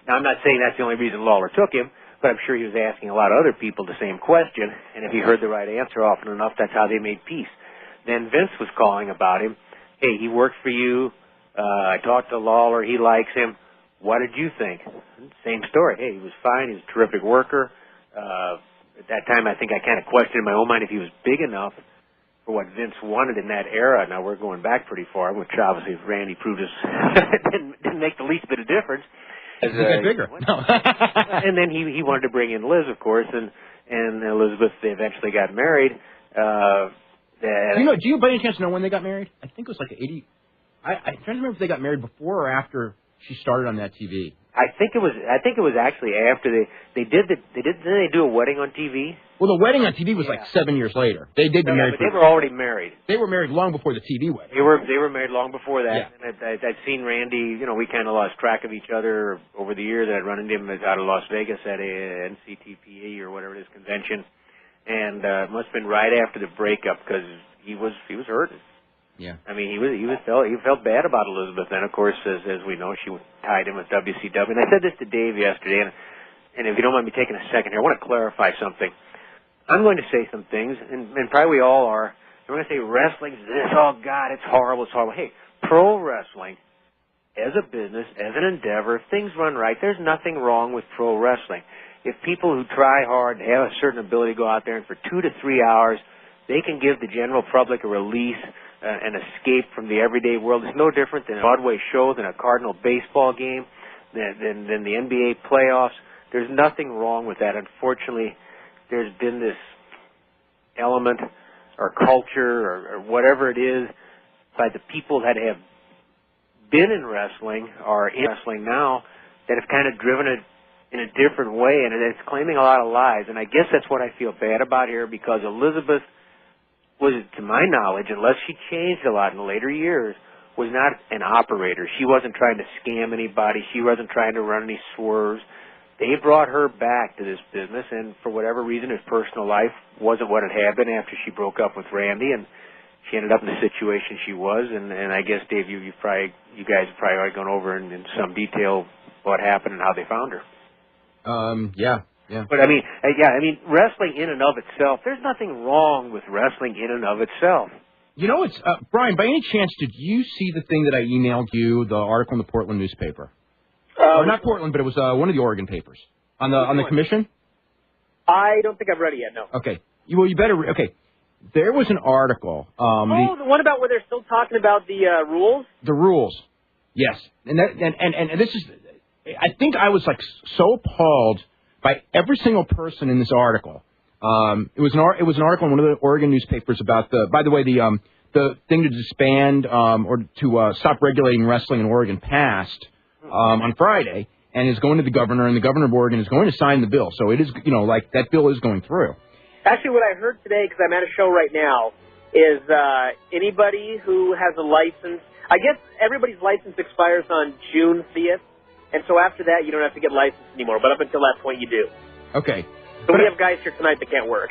Now, I'm not saying that's the only reason Lawler took him, but I'm sure he was asking a lot of other people the same question, and if he heard the right answer often enough, that's how they made peace. Then Vince was calling about him. Hey, he worked for you. I talked to Lawler. He likes him. What did you think? Same story. Hey, he was fine. He was a terrific worker. at that time, I think I kind of questioned in my own mind if he was big enough for what Vince wanted in that era. Now, we're going back pretty far, which obviously Randy proved us didn't make the least bit of difference. He got bigger. No. And then he wanted to bring in Liz, of course, and Elizabeth, they eventually got married. Do you by any chance know when they got married? I think it was like 80. I'm trying to remember if they got married before or after she started on that TV. I think it was actually after didn't they do a wedding on TV? Well, the wedding on TV was like 7 years later. They did get married. But they were already married. They were married long before the TV wedding. They were married long before that. Yeah. And I'd seen Randy. We kind of lost track of each other over the years. I'd run into him out of Las Vegas at a NCTPE or whatever it is convention, and it must have been right after the breakup because he was hurting. Yeah. I mean, he felt bad about Elizabeth. Then, of course, as we know, she tied him with WCW. And I said this to Dave yesterday, and if you don't mind me taking a second here, I want to clarify something. I'm going to say some things, and probably we all are. We're going to say wrestling's this. Oh, God, it's horrible. It's horrible. Hey, pro wrestling, as a business, as an endeavor, if things run right, there's nothing wrong with pro wrestling. If people who try hard and have a certain ability go out there and for 2 to 3 hours, they can give the general public a release, an escape from the everyday world. It's no different than a Broadway show, than a Cardinal baseball game, than the NBA playoffs. There's nothing wrong with that. Unfortunately, there's been this element or culture or whatever it is by the people that have been in wrestling or in wrestling now that have kind of driven it in a different way, and it's claiming a lot of lies. And I guess that's what I feel bad about here, because Elizabeth was, to my knowledge, unless she changed a lot in the later years, was not an operator. She wasn't trying to scam anybody. She wasn't trying to run any swerves. They brought her back to this business, and for whatever reason, his personal life wasn't what it had been after she broke up with Randy, and she ended up in the situation she was. And I guess, Dave, you guys have probably already gone over in some detail what happened and how they found her. Yeah. But I mean, wrestling in and of itself, there's nothing wrong with wrestling in and of itself. It's Brian. By any chance, did you see the thing that I emailed you, the article in the Portland newspaper? Or not Portland, but it was one of the Oregon papers on the commission. I don't think I've read it yet. No. Okay. You better. Okay. There was an article. The one about where they're still talking about the rules. The rules. Yes. And this is. I think I was like so appalled by every single person in this article. It was an article in one of the Oregon newspapers about the thing to disband or to stop regulating wrestling in Oregon passed on Friday, and is going to the governor, and the governor of Oregon is going to sign the bill. So it is, that bill is going through. Actually, what I heard today, because I'm at a show right now, is anybody who has a license. I guess everybody's license expires on June 5th. And so after that, you don't have to get licensed anymore. But up until that point, you do. Okay. So we have guys here tonight that can't work.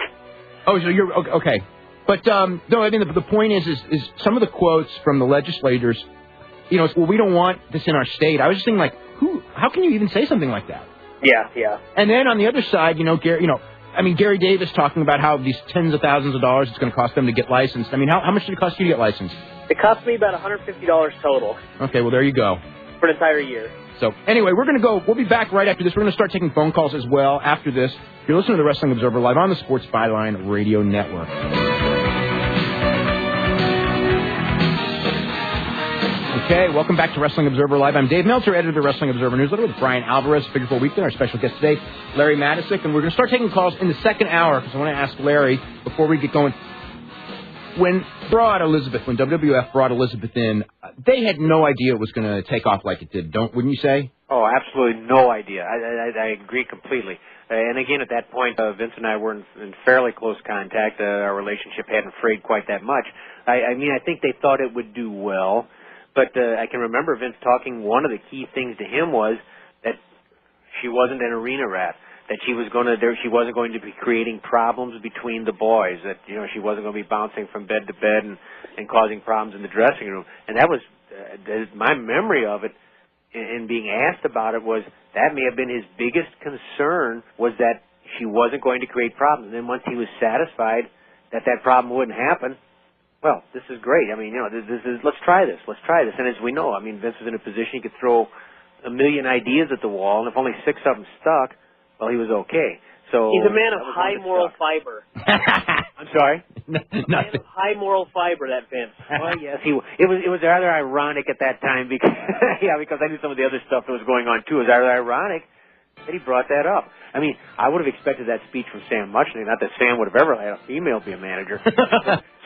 Oh, so you're okay. But no, I mean the point is some of the quotes from the legislators. Well, we don't want this in our state. I was just thinking, like, how can you even say something like that? Yeah. And then on the other side, Gary Davis talking about how these tens of thousands of dollars it's going to cost them to get licensed. I mean, how much did it cost you to get licensed? It cost me about $150 total. Okay, well there you go. For an entire year. So, anyway, we'll be back right after this. We're going to start taking phone calls as well after this. You're listening to the Wrestling Observer Live on the Sports Byline Radio Network. Okay, welcome back to Wrestling Observer Live. I'm Dave Meltzer, editor of the Wrestling Observer Newsletter, with Brian Alvarez, Figure 4 Weekly, our special guest today, Larry Matisyk. And we're going to start taking calls in the second hour, because I want to ask Larry, before we get going, when WWF brought Elizabeth in, they had no idea it was going to take off like it did, wouldn't you say? Oh, absolutely no idea. I agree completely. And again, at that point, Vince and I were in fairly close contact. Our relationship hadn't frayed quite that much. I think they thought it would do well, but I can remember Vince talking, one of the key things to him was that she wasn't an arena rat. That she wasn't going to be creating problems between the boys. That she wasn't going to be bouncing from bed to bed and causing problems in the dressing room. And that was my memory of it. In being asked about it, was that may have been his biggest concern, was that she wasn't going to create problems. And then once he was satisfied that problem wouldn't happen, well, this is great. I mean, let's try this. And as we know, Vince was in a position he could throw a million ideas at the wall, and if only 6 of them stuck, well, he was okay. So he's a man of high moral fiber. I'm sorry. A man of high moral fiber, that Vince. Well, yes, it was rather ironic at that time because because I knew some of the other stuff that was going on too. It was rather ironic that he brought that up. I mean, I would have expected that speech from Sam Muchnick. Not that Sam would have ever had a female be a manager.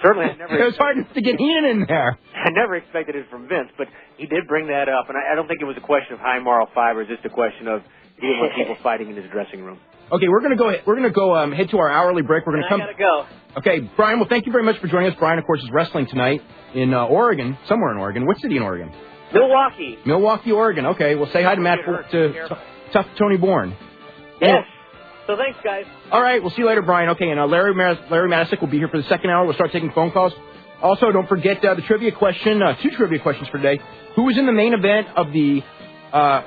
Certainly, I never. It was hard to get Ian in there. I never expected it from Vince, but he did bring that up, and I don't think it was a question of high moral fiber. It's just a question of he didn't want people fighting in his dressing room. Okay, we're gonna go head to our hourly break. We're gonna come. I gotta go. Okay, Brian. Well, thank you very much for joining us. Brian, of course, is wrestling tonight in Oregon, somewhere in Oregon. What city in Oregon? Milwaukee. Milwaukee, Oregon. Okay, well, say hi to Matt to Tough Tony Bourne. Yes. So thanks, guys. All right, we'll see you later, Brian. Okay, and Larry Matisyk will be here for the second hour. We'll start taking phone calls. Also, don't forget the trivia question. 2 trivia questions for today. Who was in the main event of the?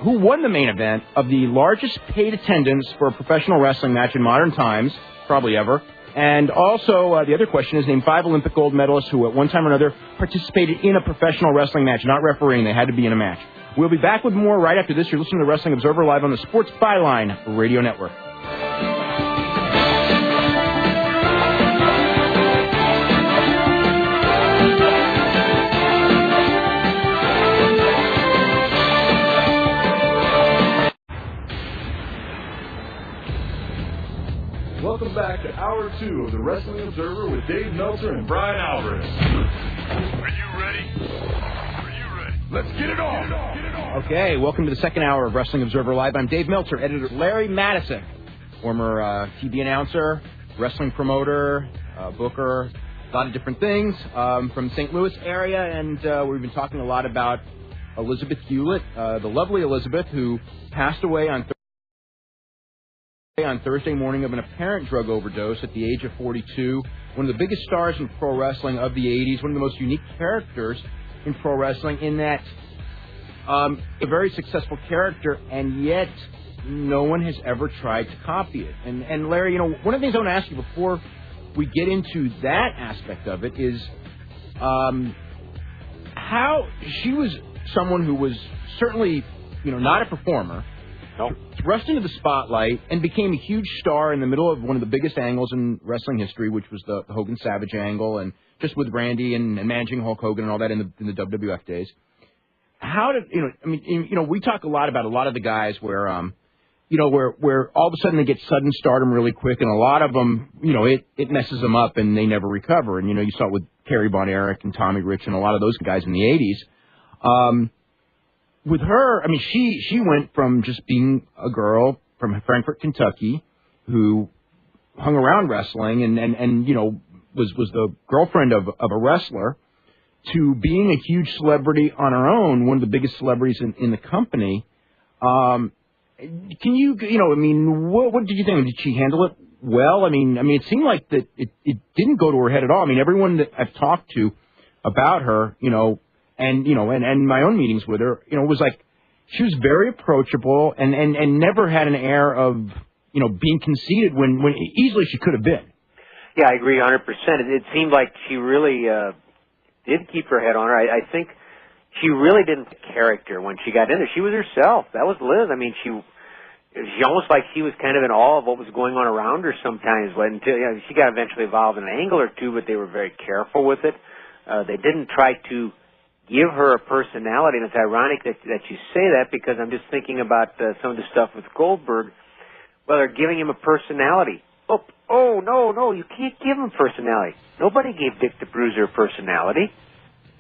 Who won the main event of the largest paid attendance for a professional wrestling match in modern times, probably ever? And also, the other question is, name 5 Olympic gold medalists who at one time or another participated in a professional wrestling match, not refereeing. They had to be in a match. We'll be back with more right after this. You're listening to the Wrestling Observer live on the Sports Byline Radio Network. Welcome back to Hour 2 of the Wrestling Observer with Dave Meltzer and Brian Alvarez. Are you ready? Are you ready? Let's get it on. Okay, welcome to the second hour of Wrestling Observer Live. I'm Dave Meltzer, editor Larry Matisyk, former TV announcer, wrestling promoter, booker, a lot of different things from St. Louis area, and we've been talking a lot about Elizabeth Hewlett, the lovely Elizabeth, who passed away on Thursday morning of an apparent drug overdose at the age of 42. One of the biggest stars in pro wrestling of the 80s, one of the most unique characters in pro wrestling in that a very successful character, and yet no one has ever tried to copy it. And Larry, you know, one of the things I want to ask you before we get into that aspect of it is how she was someone who was certainly, you know, not a performer, thrust into the spotlight and became a huge star in the middle of one of the biggest angles in wrestling history, which was the Hogan Savage angle, and just with Randy and managing Hulk Hogan and all that in the WWF days. How did, you know, I mean, you know, we talk a lot about a lot of the guys where, you know, where all of a sudden they get sudden stardom really quick, and a lot of them, you know, it messes them up and they never recover. And, you know, you saw it with Kerry Von Erich and Tommy Rich and a lot of those guys in the 80s. With her, I mean, she went from just being a girl from Frankfort, Kentucky, who hung around wrestling and you know, was the girlfriend of a wrestler, to being a huge celebrity on her own, one of the biggest celebrities in the company. Can you know, I mean, what did you think? Did she handle it well? I mean, it seemed like that it didn't go to her head at all. I mean, everyone that I've talked to about her, you know, and, you know, and my own meetings with her, you know, was like she was very approachable and never had an air of, you know, being conceited when easily she could have been. Yeah, I agree 100%. It seemed like she really did keep her head on her. I think she really didn't character when she got in there. She was herself. That was Liz. I mean, she almost like she was kind of in awe of what was going on around her sometimes. Until, you know, she got eventually involved in an angle or two, but they were very careful with it. They didn't try to give her a personality, and it's ironic that you say that, because I'm just thinking about some of the stuff with Goldberg. Well, they're giving him a personality. Oh, no, you can't give him personality. Nobody gave Dick the Bruiser a personality.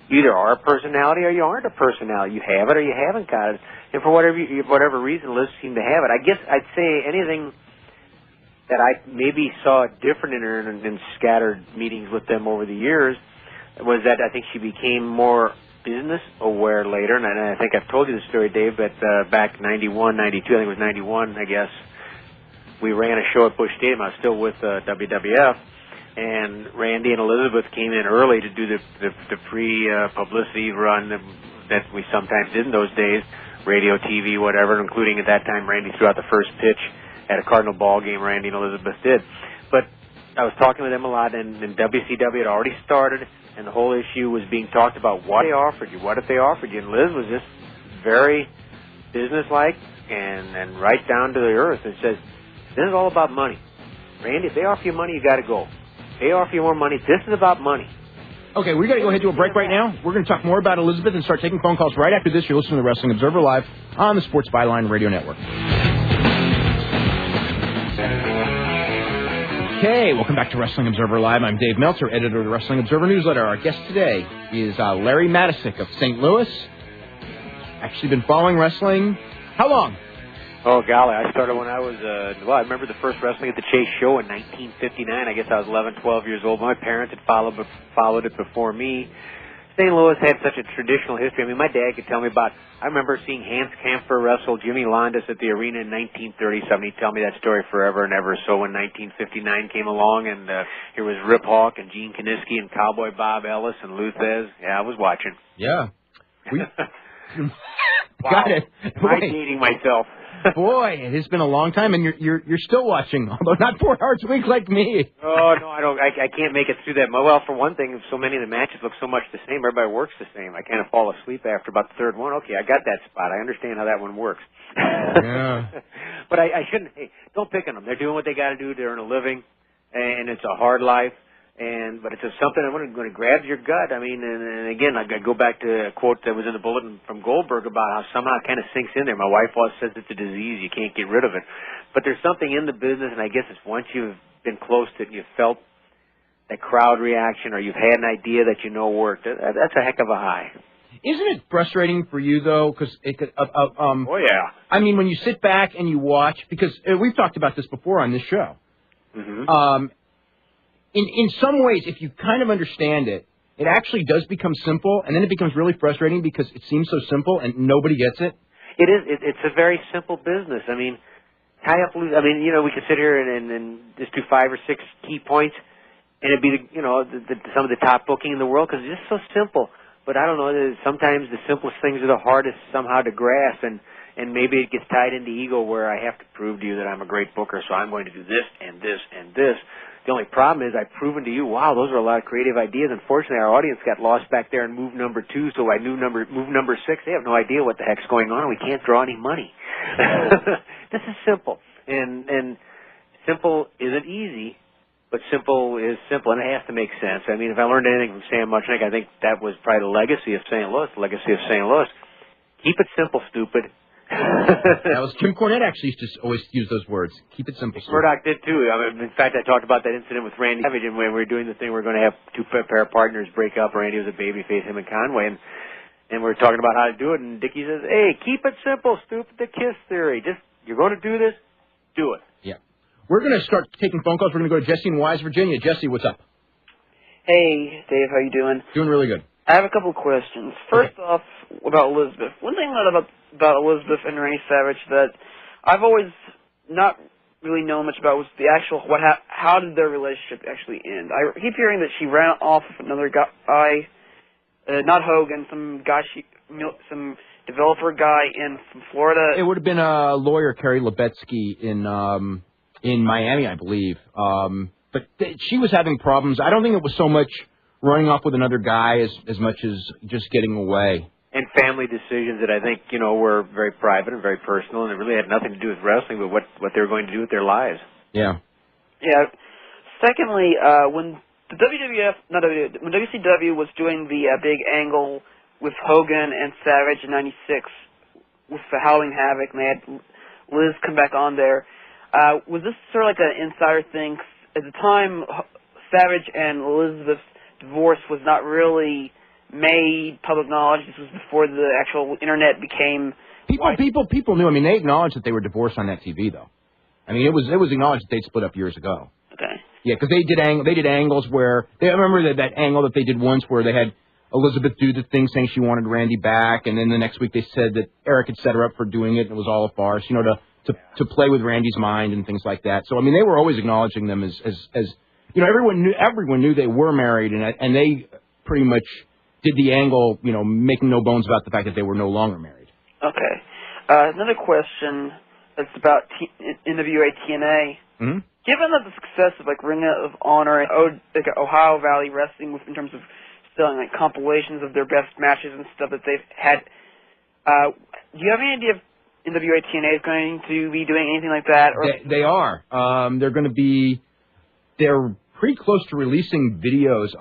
You either are a personality or you aren't a personality. You have it or you haven't got it. And for whatever reason, Liz seemed to have it. I guess I'd say anything that I maybe saw different in her in scattered meetings with them over the years was that I think she became more business aware later, and I think I've told you the story, Dave, that back 91, 92, I think it was 91, I guess, we ran a show at Busch Stadium. I was still with WWF, and Randy and Elizabeth came in early to do the free publicity run that we sometimes did in those days, radio, TV, whatever, including at that time Randy threw out the first pitch at a Cardinal ball game. Randy and Elizabeth did. But I was talking with them a lot, and WCW had already started, and the whole issue was being talked about. What they offered you, what if they offered you? And Liz was just very businesslike and right down to the earth, and says, this is all about money. Randy, if they offer you money, you got to go. They offer you more money. This is about money. Okay, we got to go ahead to a break right now. We're going to talk more about Elizabeth and start taking phone calls right after this. You're listening to the Wrestling Observer Live on the Sports Byline Radio Network. Okay, welcome back to Wrestling Observer Live. I'm Dave Meltzer, editor of the Wrestling Observer Newsletter. Our guest today is Larry Matisyk of St. Louis. Actually been following wrestling. How long? Oh, golly, I started when I was, I remember the first wrestling at the Chase Show in 1959. I guess I was 11, 12 years old. My parents had followed it before me. St. Louis had such a traditional history. I mean, my dad could tell me about, I remember seeing Hans Kampfer wrestle Jimmy Londas at the arena in 1937. He'd tell me that story forever and ever. So when 1959 came along and here was Rip Hawk and Gene Kiniski and Cowboy Bob Ellis and Lou Thez, yeah, I was watching. Yeah. Wow. Got it. I'm dating myself. Boy, it has been a long time, and you're still watching, although not 4 hours a week like me. Oh no, I don't. I can't make it through that. Well, for one thing, so many of the matches look so much the same. Everybody works the same. I kind of fall asleep after about the third one. Okay, I got that spot. I understand how that one works. Yeah. But I shouldn't. Hey, don't pick on them. They're doing what they got to do to earn a living, and it's a hard life. But it's just something I'm going to grab your gut. I mean, and again, I go back to a quote that was in the bulletin from Goldberg about how somehow it kind of sinks in there. My wife always says it's a disease. You can't get rid of it. But there's something in the business, and I guess it's once you've been close to it and you've felt that crowd reaction or you've had an idea that you know worked, that's a heck of a high. Isn't it frustrating for you, though? Because oh, yeah. I mean, when you sit back and you watch, because we've talked about this before on this show. Mm-hmm. In some ways, if you kind of understand it, it actually does become simple, and then it becomes really frustrating because it seems so simple and nobody gets it. It is. It's a very simple business. I mean, tie up loose. I mean, we could sit here and just do 5 or 6 key points, and it'd be some of the top booking in the world because it's just so simple. But I don't know. Sometimes the simplest things are the hardest somehow to grasp, and maybe it gets tied into ego where I have to prove to you that I'm a great booker, so I'm going to do this and this and this. The only problem is I've proven to you, wow, those are a lot of creative ideas. Unfortunately, our audience got lost back there in move number 2, so I knew move number 6. They have no idea what the heck's going on. We can't draw any money. This is simple. And simple isn't easy, but simple is simple, and it has to make sense. I mean, if I learned anything from Sam Muchnick, I think that was probably the legacy of St. Louis, Keep it simple, stupid. That was Jim Cornette actually used to always use those words. Keep it simple. Murdoch did too. I mean, in fact, I talked about that incident with Randy Savage, and when we were doing the thing, we were going to have 2 pair of partners break up. Randy was a babyface, him and Conway, and we were talking about how to do it. And Dickie says, "Hey, keep it simple, stupid. The KISS theory. Just you're going to do this, do it." Yeah. We're going to start taking phone calls. We're going to go to Jesse in Wise, Virginia. Jesse, what's up? Hey, Dave, how you doing? Doing really good. I have a couple of questions. First off, about Elizabeth. One thing about Elizabeth and Randy Savage that I've always not really known much about was the actual how did their relationship actually end. I keep hearing that she ran off with another guy, not Hogan, some developer guy from Florida. It would have been a lawyer, Kerry Lebetsky, in Miami, I believe. But she was having problems. I don't think it was so much running off with another guy as much as just getting away. And family decisions that I think, were very private and very personal, and it really had nothing to do with wrestling, but what they were going to do with their lives. Yeah. Yeah. Secondly, when the when WCW was doing the big angle with Hogan and Savage in '96 with the Howling Havoc, and they had Liz come back on there, was this sort of like an insider thing? At the time, Savage and Elizabeth's divorce was not really made public knowledge. This was before the actual internet became people knew. I mean, they acknowledged that they were divorced on that TV, though. I mean, it was acknowledged that they'd split up years ago. Okay. Yeah, because they did angles where I remember that angle that they did once where they had Elizabeth do the thing saying she wanted Randy back, and then the next week they said that Eric had set her up for doing it, and it was all a farce, to play with Randy's mind and things like that. So I mean, they were always acknowledging them as everyone knew they were married, and they pretty much did the angle, making no bones about the fact that they were no longer married. Okay. Another question that's about NWA TNA. Mm-hmm. Given that the success of Ring of Honor and Ohio Valley Wrestling, in terms of selling compilations of their best matches and stuff that they've had, do you have any idea if NWA TNA is going to be doing anything like that? Or They are. They're going to be they're pretty close to releasing videos.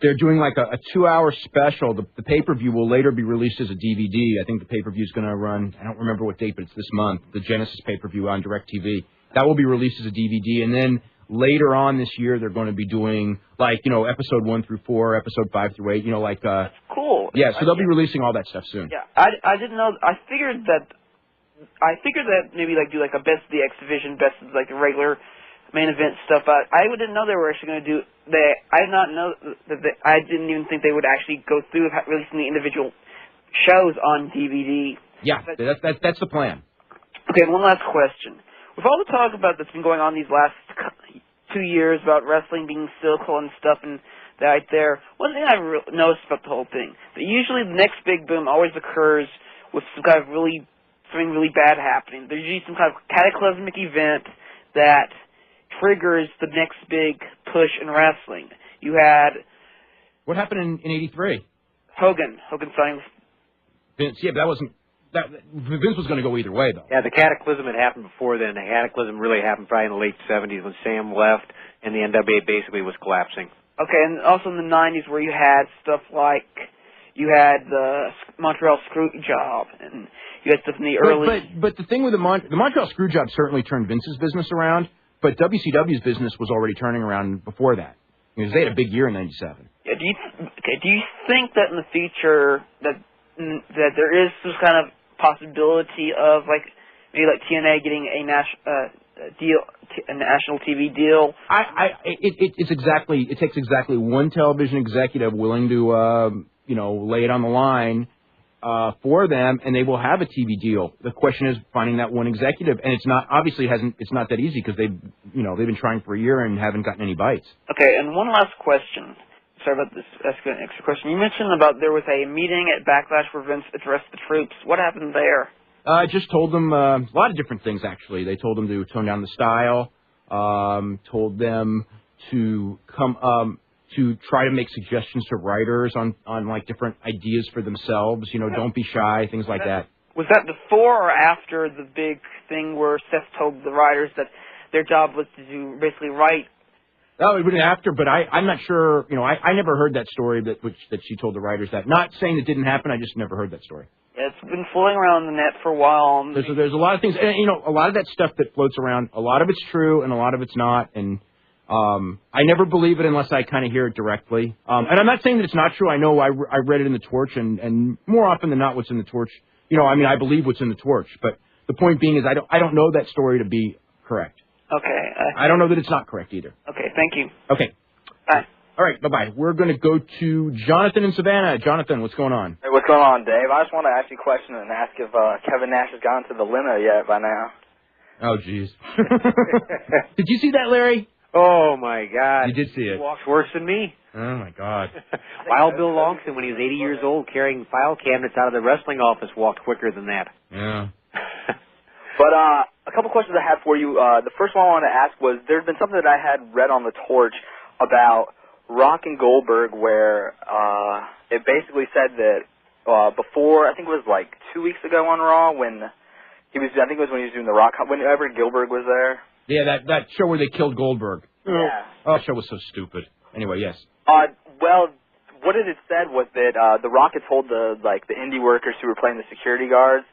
They're doing like a 2-hour special. The pay-per-view will later be released as a DVD. I think the pay-per-view is going to run, I don't remember what date, but it's this month, the Genesis pay-per-view on DirecTV. That will be released as a DVD. And then later on this year, they're going to be doing, like, you know, episode 1 through 4, episode 5 through 8, you know, like... That's cool. Yeah, so they'll be releasing all that stuff soon. Yeah, I didn't know. I figured that maybe, like, do, like, a best of the X Division, best of, like, the regular main event stuff. I didn't know they were actually going to do... I did not know that I didn't even think they would actually go through with releasing the individual shows on DVD. Yeah, that's the plan. Okay, one last question. With all the talk about that's been going on these last 2 years about wrestling being cyclical and stuff and right there, one thing I've noticed about the whole thing, that usually the next big boom always occurs with some kind of something really bad happening. There's usually some kind of cataclysmic event that triggers the next big push in wrestling. You had... What happened in 83? Hogan signing... Vince, yeah, but that wasn't... Vince was going to go either way, though. Yeah, the cataclysm had happened before then. The cataclysm really happened probably in the late 70s when Sam left and the NWA basically was collapsing. Okay, and also in the 90s where you had stuff like... You had the Montreal Screwjob, and you had stuff in the early... But the thing with the Montreal Screwjob certainly turned Vince's business around, but WCW's business was already turning around before that. Because they had a big year in 97. Yeah, do you think that in the future that there is some kind of possibility of maybe TNA getting a national TV deal? It takes exactly one television executive willing to lay it on the line for them, and they will have a TV deal. The question is finding that one executive, and it's not that easy because they've been trying for a year and haven't gotten any bites. Okay, and one last question. Sorry about this. That's an extra question. You mentioned about there was a meeting at Backlash where Vince addressed the troops. What happened there? I just told them a lot of different things, actually. They told them to tone down the style, told them to come to try to make suggestions to writers on different ideas for themselves. Don't be shy, things like that. Was that before or after the big thing where Seth told the writers that their job was to basically write? Oh, it would have been after, but I'm not sure. I never heard that story that she told the writers that. Not saying it didn't happen. I just never heard that story. Yeah, it's been floating around the net for a while. There's a lot of things, and a lot of that stuff that floats around. A lot of it's true, and a lot of it's not. And I never believe it unless I kind of hear it directly. And I'm not saying that it's not true. I know I read it in the Torch, and more often than not, what's in the Torch. I believe what's in the Torch. But the point being is, I don't know that story to be correct. Okay. I don't know that it's not correct either. Okay, thank you. Okay. Bye. All right, bye-bye. We're going to go to Jonathan in Savannah. Jonathan, what's going on? Hey, what's going on, Dave? I just want to ask you a question and ask if Kevin Nash has gone to the limo yet by now. Oh, jeez. Did you see that, Larry? Oh, my God. You did see it. He walks worse than me. Oh, my God. Wild Bill Longson, when he was 80 years old, carrying file cabinets out of the wrestling office, walked quicker than that. Yeah. But a couple questions I had for you. The first one I wanted to ask was, there's been something that I had read on the Torch about Rock and Goldberg where it basically said that before, I think it was like 2 weeks ago on Raw, when he was, I think it was when he was doing the Rock, whenever Gilbert was there. Yeah, that show where they killed Goldberg. Yeah. Oh, that show was so stupid. Anyway, yes. Well, what it had said was that the Rock had told the indie workers who were playing the security guards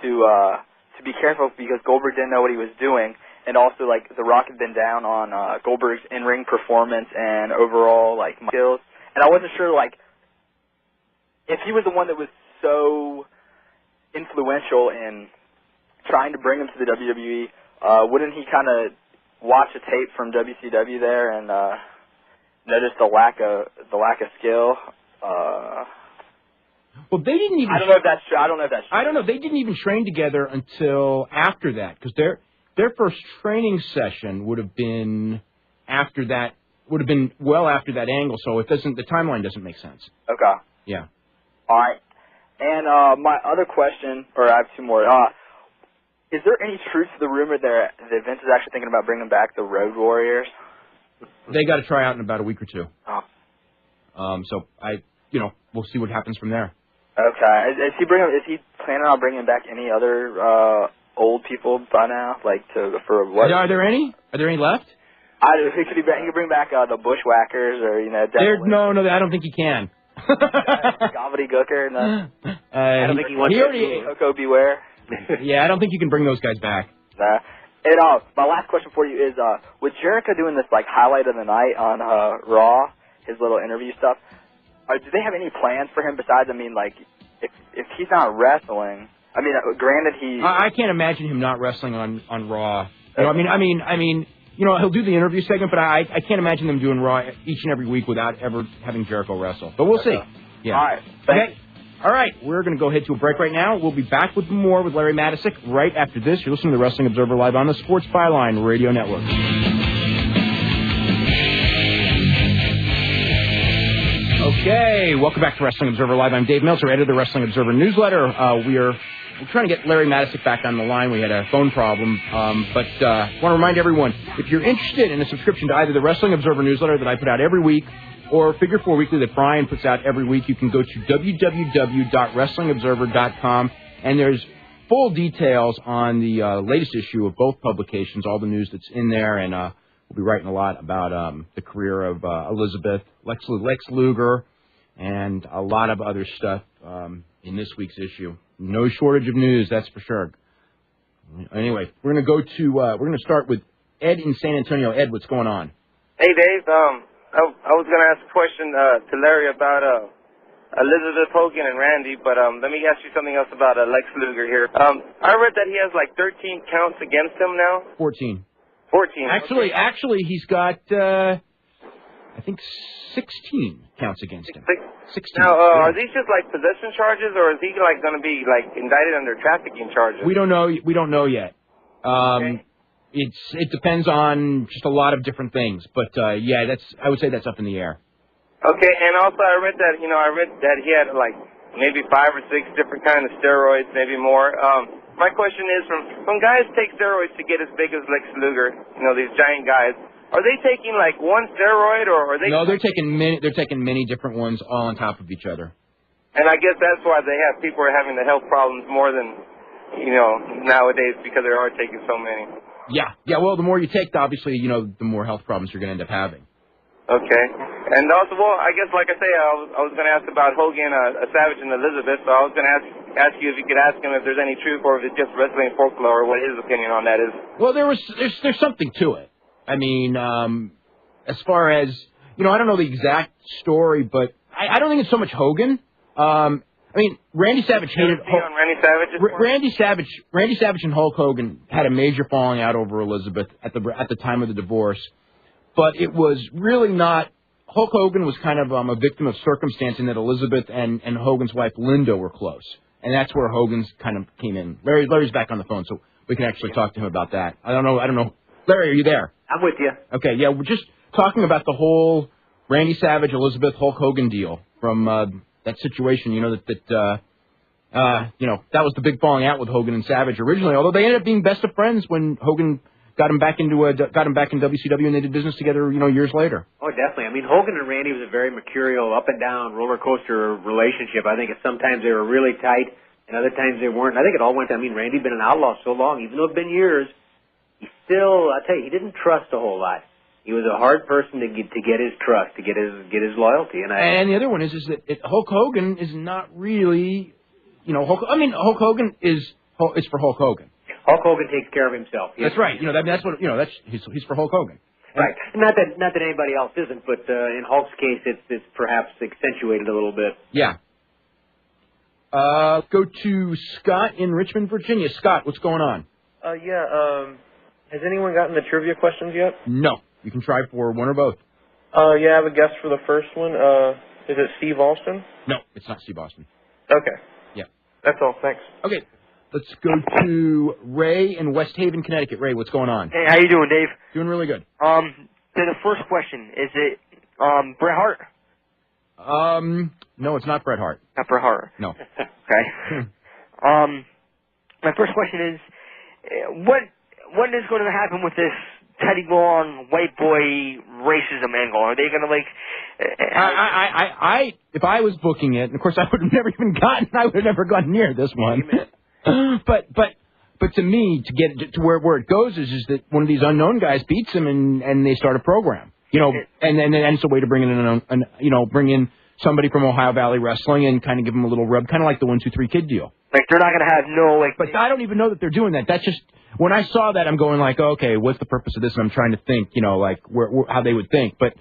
to be careful because Goldberg didn't know what he was doing, and also the Rock had been down on Goldberg's in-ring performance and overall skills, and I wasn't sure if he was the one that was so influential in trying to bring him to the WWE. Wouldn't he kind of watch a tape from WCW there and notice the lack of skill? Well, they didn't even. I don't know if that's true. I don't know. They didn't even train together until after that, because their first training session would have been after that. Would have been well after that angle. So the timeline doesn't make sense. Okay. Yeah. All right. And my other question, or I have two more. Is there any truth to the rumor that Vince is actually thinking about bringing back the Road Warriors? They got to try out in about a week or two. Oh. So we'll see what happens from there. Okay. Is he planning on bringing back any other old people by now? For what? Are there any? Are there any left? Could he bring back the Bushwhackers or No, I don't think he can. Gobbledygooker? No. I don't think he wants to. Coco Beware. Yeah, I don't think you can bring those guys back. Nah. And my last question for you is, with Jericho doing this like highlight of the night on Raw, his little interview stuff, do they have any plans for him besides? I mean, like, if he's not wrestling, I mean, granted I can't imagine him not wrestling on Raw. You know, I mean, you know, he'll do the interview segment, but I can't imagine them doing Raw each and every week without ever having Jericho wrestle. But we'll see. Yeah. All right. Okay. All right. We're going to go ahead to a break right now. We'll be back with more with Larry Matisyk right after this. You're listening to Wrestling Observer Live on the Sports Byline Radio Network. Okay, welcome back to Wrestling Observer Live. I'm Dave Meltzer, editor of the Wrestling Observer newsletter. We're trying to get Larry Matisyk back on the line. We had a phone problem, but I want to remind everyone, if you're interested in a subscription to either the Wrestling Observer newsletter that I put out every week or Figure 4 Weekly that Brian puts out every week, you can go to www.wrestlingobserver.com, and there's full details on the latest issue of both publications, all the news that's in there, and we'll be writing a lot about the career of Elizabeth, Lex Luger, and a lot of other stuff in this week's issue. No shortage of news, that's for sure. Anyway, we're going to start with Ed in San Antonio. Ed, what's going on? Hey, Dave. I was going to ask a question to Larry about Elizabeth Hogan and Randy, but let me ask you something else about Lex Luger here. I read that he has like 13 counts against him now. 14. 14. Actually, he's got, I think, 16 counts against him. 16. Now, are these just like possession charges, or is he like going to be like indicted under trafficking charges? We don't know. We don't know yet. Okay. It depends on just a lot of different things, but yeah, I would say that's up in the air. Okay, and also I read that he had like maybe 5 or 6 different kinds of steroids, maybe more. My question is, when guys take steroids to get as big as Lex Luger, these giant guys, are they taking like one steroid, or are they? No, they're taking many different ones all on top of each other. And I guess that's why people are having the health problems more than nowadays, because they are taking so many. Yeah. Well, the more you take, obviously, the more health problems you're going to end up having. Okay. And also, well, I guess, like I say, I was going to ask about Hogan, Savage, and Elizabeth, so I was going to ask you if you could ask him if there's any truth or if it's just wrestling folklore, or what his opinion on that is. Well, there's something to it. I mean, as far as, I don't know the exact story, but I don't think it's so much Hogan. I mean, Randy Savage hated Randy Savage and Hulk Hogan had a major falling out over Elizabeth at the time of the divorce, but it was really not. Hulk Hogan was kind of a victim of circumstance in that Elizabeth and Hogan's wife Linda were close, and that's where Hogan's kind of came in. Larry's back on the phone, so we can actually talk to him about that. I don't know. Larry, are you there? I'm with you. Okay, yeah, we're just talking about the whole Randy Savage, Elizabeth, Hulk Hogan deal from that situation. That was the big falling out with Hogan and Savage originally. Although they ended up being best of friends when Hogan got him back in WCW, and they did business together, years later. Oh, definitely. I mean, Hogan and Randy was a very mercurial, up and down roller coaster relationship. I think sometimes they were really tight, and other times they weren't. I think it all went. I mean, Randy'd been an outlaw so long, even though it'd been years. He still, I tell you, he didn't trust a whole lot. He was a hard person to get his trust, to get his loyalty. And the other one is that Hulk Hogan is not really, Hulk Hogan is for Hulk Hogan. Hulk Hogan takes care of himself. That's right. That's what he's for Hulk Hogan. Right. Not that anybody else isn't, but in Hulk's case, it's perhaps accentuated a little bit. Yeah. Go to Scott in Richmond, Virginia. Scott, what's going on? Has anyone gotten the trivia questions yet? No. You can try for one or both. I have a guess for the first one. Is it Steve Austin? No, it's not Steve Austin. Okay. Yeah. That's all. Thanks. Okay. Let's go to Ray in West Haven, Connecticut. Ray, what's going on? Hey, how you doing, Dave? Doing really good. The first question, is it Bret Hart? No, it's not Bret Hart. Not Bret Hart. No. Okay. My first question is, what is going to happen with this Teddy Long white boy racism angle? Are they going to if I was booking it, and of course I would have never even gotten near this one. But But to me, to get to where it goes is that one of these unknown guys beats him and they start a program. You know, and it's a way to bring in bring in somebody from Ohio Valley Wrestling and kind of give them a little rub, kind of like the 1, 2, 3 Kid deal. Like they're not going to have no like. But I don't even know that they're doing that. That's just when I saw that, I'm going like, okay, what's the purpose of this? And I'm trying to think, like how they would think, but.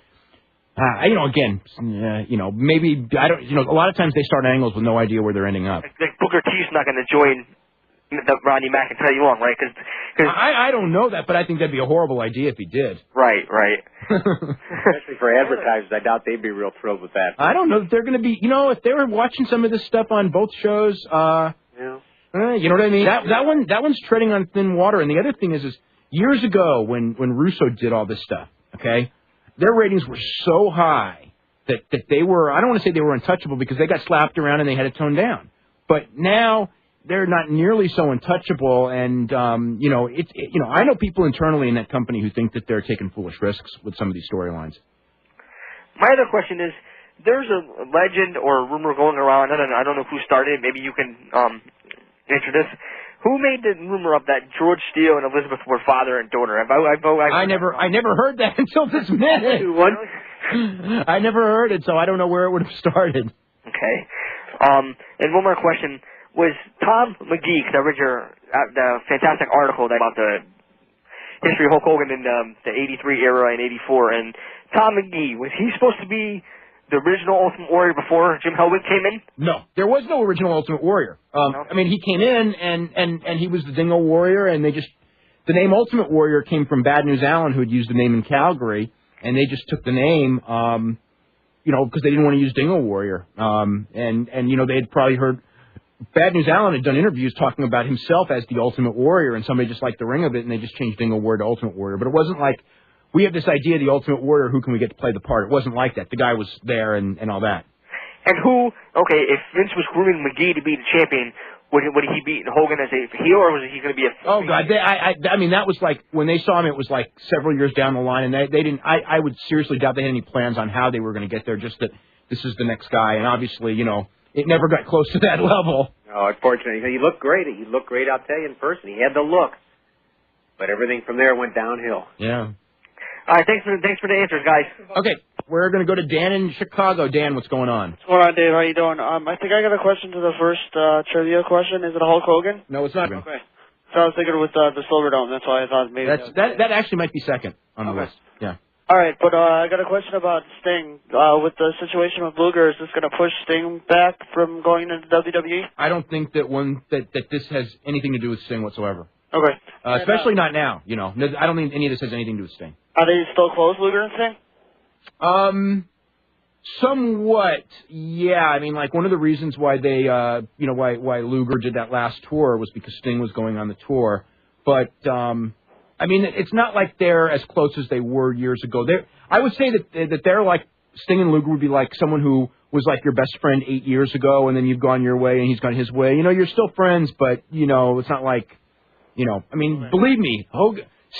Again, maybe I don't. A lot of times they start angles with no idea where they're ending up. Like Booker T's not going to join the Rodney McIntyre long, right? Cause I don't know that, but I think that'd be a horrible idea if he did. Right. Especially for advertisers, I doubt they'd be real thrilled with that. I don't know if they're going to be. If they were watching some of this stuff on both shows, you know what I mean. That one's treading on thin water. And the other thing is years ago when Russo did all this stuff, okay. Their ratings were so high that they were, I don't want to say they were untouchable because they got slapped around and they had to tone down. But now they're not nearly so untouchable. And, I know people internally in that company who think that they're taking foolish risks with some of these storylines. My other question is, there's a legend or a rumor going around, I don't know who started it, maybe you can answer this. Who made the rumor up that George Steele and Elizabeth were father and daughter? I never heard that until this minute. I never heard it, so I don't know where it would have started. Okay. And one more question. Was Tom McGee, because I read the fantastic article about the history of Hulk Hogan in the 83 era and 84, and Tom McGee, was he supposed to be the original Ultimate Warrior before Jim Hellwig came in? No, there was no original Ultimate Warrior. No? I mean, he came in and he was the Dingo Warrior, and the name Ultimate Warrior came from Bad News Allen, who had used the name in Calgary, and they just took the name, because they didn't want to use Dingo Warrior. They had probably heard Bad News Allen had done interviews talking about himself as the Ultimate Warrior, and somebody just liked the ring of it, and they just changed Dingo Warrior to Ultimate Warrior. But it wasn't like, we have this idea, the Ultimate Warrior, who can we get to play the part? It wasn't like that. The guy was there and all that. And if Vince was grooming McGee to be the champion, would he beat Hogan as a heel, or was he going to be a... Oh, God. That was like, when they saw him, it was like several years down the line, and they didn't... I would seriously doubt they had any plans on how they were going to get there, just that this is the next guy, and obviously, it never got close to that level. No, unfortunately. He looked great. He looked great, I'll tell you, in person. He had the look. But everything from there went downhill. Yeah. All right, thanks for the answers, guys. Okay, we're going to go to Dan in Chicago. Dan, what's going on? What's going on, Dave? How you doing? I think I got a question to the first trivia question. Is it a Hulk Hogan? No, it's not. Okay. So I was thinking with the Silver Dome. That's why I thought maybe... That actually might be second on the list. Yeah. All right, but I got a question about Sting. With the situation with Luger, is this going to push Sting back from going into WWE? I don't think that this has anything to do with Sting whatsoever. Okay. Especially not now, I don't think any of this has anything to do with Sting. Are they still close, Luger and Sting? Somewhat, yeah. I mean, like, one of the reasons why they, why Luger did that last tour was because Sting was going on the tour. But, it's not like they're as close as they were years ago. I would say that they're like, Sting and Luger would be like someone who was like your best friend 8 years ago, and then you've gone your way and he's gone his way. You're still friends, but, it's not like, believe me,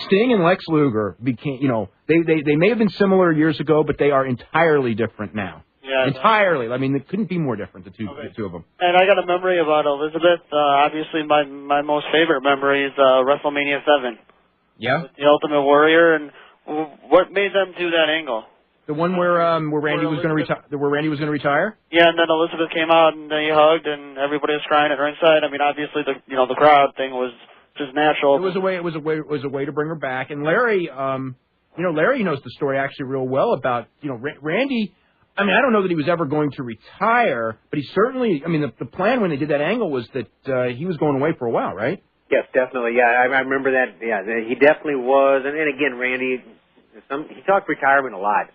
Sting and Lex Luger became, they may have been similar years ago, but they are entirely different now. Yeah, entirely. It couldn't be more different, the two of them. And I got a memory about Elizabeth. Obviously, my most favorite memory is WrestleMania 7. Yeah. With the Ultimate Warrior, and what made them do that angle? The one where Randy was going to retire. Where Randy was going to retire. Yeah, and then Elizabeth came out and they hugged, and everybody was crying at ringside. Obviously the crowd thing was just natural. It was a way to bring her back. And Larry, Larry knows the story actually real well about Randy. I don't know that he was ever going to retire, but he certainly. The plan when they did that angle was that he was going away for a while, right? Yes, definitely. Yeah, I remember that. Yeah, he definitely was. And again, Randy, he talked retirement a lot.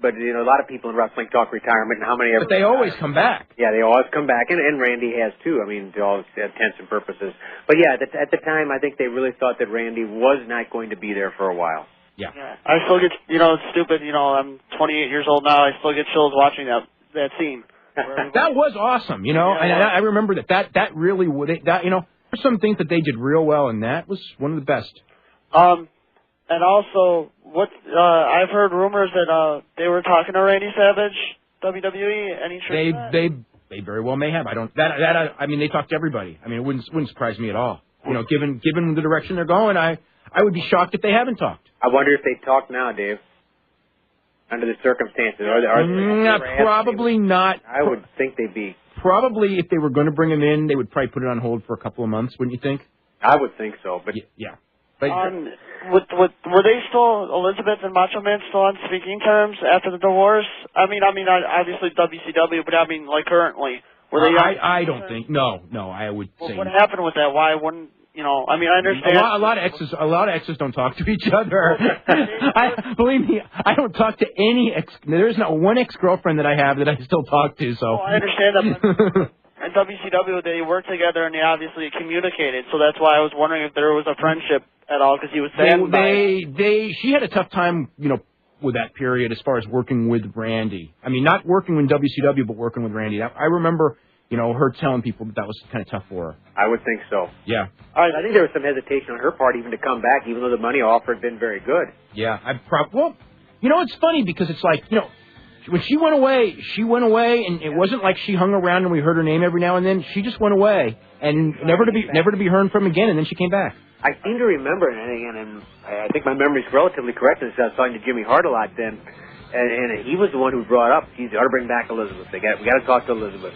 But, a lot of people in wrestling talk retirement and how many ever... But they always come back. Yeah, they always come back, and Randy has too. To all intents and purposes. But yeah, at the time, I think they really thought that Randy was not going to be there for a while. Yeah. I still get, it's stupid, I'm 28 years old now, I still get chills watching that scene. That was awesome, and I remember that really, there's some things that they did real well, and that was one of the best. And also, I've heard rumors that they were talking to Randy Savage, WWE. Any truth to that? They very well may have. I don't. They talked to everybody. It wouldn't surprise me at all. given the direction they're going, I would be shocked if they haven't talked. I wonder if they talk now, Dave. Under the circumstances, Probably not. I would think they'd be. Probably, if they were going to bring him in, they would probably put it on hold for a couple of months. Wouldn't you think? I would think so, but yeah. But, were they still, Elizabeth and Macho Man, still on speaking terms after the divorce? I mean, obviously WCW, but I mean, like currently, were they? I don't think. No. I would say. What happened with that? Why wouldn't? I mean, I understand. A lot of exes don't talk to each other. Believe me, I don't talk to any ex. There's not one ex-girlfriend that I have that I still talk to. So I understand that. At WCW, they worked together and they obviously communicated. So that's why I was wondering if there was a friendship at all, because he was saying she had a tough time, with that period as far as working with Randy. I mean, not working in WCW, but working with Randy. I remember. Her telling people that was kind of tough for her. I would think so. Yeah. I think there was some hesitation on her part even to come back, even though the money offer had been very good. Yeah. It's funny because it's like, when she went away, and it wasn't like she hung around and we heard her name every now and then. She just went away and never to be heard from again, and then she came back. I seem to remember, and I think my memory's relatively correct, since I was talking to Jimmy Hart a lot then, and he was the one who brought up, geez, they ought to bring back Elizabeth. We got to talk to Elizabeth.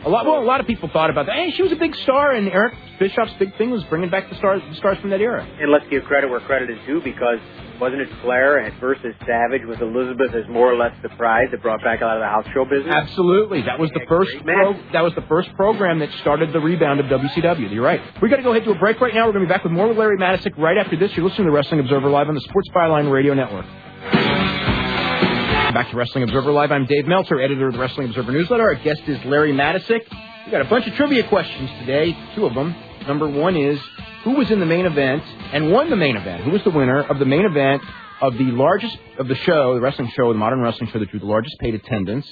A lot of people thought about that. Hey, she was a big star, and Eric Bischoff's big thing was bringing back the stars from that era. And let's give credit where credit is due, because wasn't it Flair versus Savage with Elizabeth as more or less the prize that brought back a lot of the house show business? Absolutely, that was the first program that started the rebound of WCW. You're right. We're going to go ahead to a break right now. We're going to be back with more with Larry Matisyk right after this. You're listening to Wrestling Observer Live on the Sports Byline Radio Network. Back to Wrestling Observer Live. I'm Dave Meltzer, editor of the Wrestling Observer newsletter. Our guest is Larry Matisyk. We got a bunch of trivia questions today, two of them. Number one is, who was in the main event and won the main event? Who was the winner of the main event of the largest of the show, the wrestling show, the modern wrestling show that drew the largest paid attendance?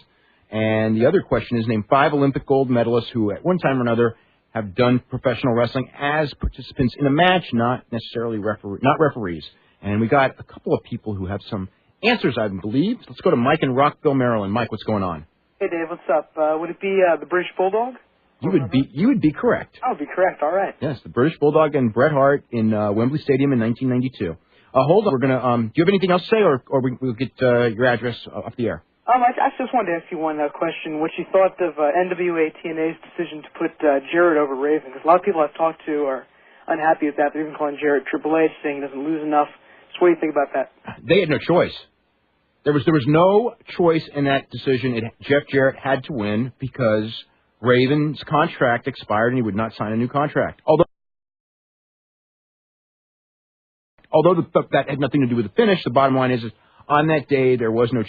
And the other question is, name 5 Olympic gold medalists who at one time or another have done professional wrestling as participants in a match, not necessarily referees. And we got a couple of people who have some answers, I believe. Let's go to Mike in Rockville, Maryland. Mike, what's going on? Hey, Dave, what's up? Would it be the British Bulldog? You would be correct. I would be correct. All right. Yes, the British Bulldog and Bret Hart in Wembley Stadium in 1992. Hold on. We're gonna. Do you have anything else to say, or we'll get your address off the air? I just wanted to ask you one question. What you thought of NWA TNA's decision to put Jarrett over Raven? Because a lot of people I've talked to are unhappy with that. They're even calling Jarrett Triple H, saying he doesn't lose enough. So what do you think about that? They had no choice. There was no choice in that decision. Jeff Jarrett had to win because Raven's contract expired and he would not sign a new contract. Although that had nothing to do with the finish, the bottom line is on that day there was no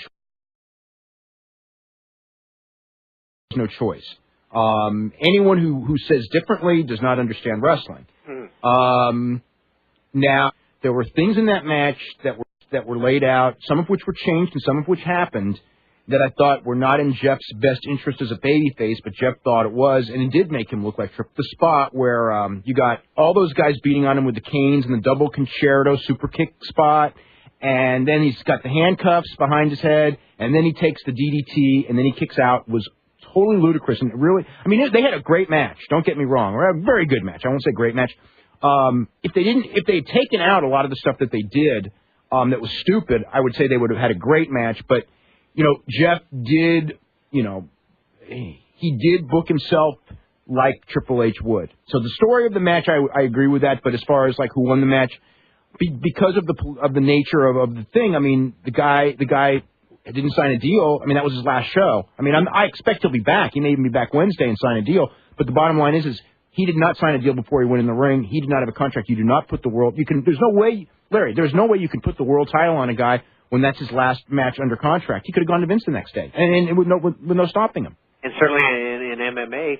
choice. Anyone who says differently does not understand wrestling. Now, there were things in that match that were laid out, some of which were changed and some of which happened, that I thought were not in Jeff's best interest as a babyface, but Jeff thought it was, and it did make him look like Triple. The spot where you got all those guys beating on him with the canes and the double concerto super kick spot, and then he's got the handcuffs behind his head, and then he takes the DDT, and then he kicks out, was totally ludicrous. And really, I mean, they had a great match. Don't get me wrong. A very good match. I won't say great match. If they had taken out a lot of the stuff that they did, that was stupid, I would say they would have had a great match. But, Jeff did, he did book himself like Triple H would. So the story of the match, I agree with that. But as far as like who won the match, because of the nature of the thing, I mean, the guy didn't sign a deal. I mean, that was his last show. I mean, I expect he'll be back. He may even be back Wednesday and sign a deal. But the bottom line is he did not sign a deal before he went in the ring. He did not have a contract. You do not put the world. There's no way, Larry. There's no way you can put the world title on a guy when that's his last match under contract. He could have gone to Vince the next day, and with no stopping him. And certainly in MMA,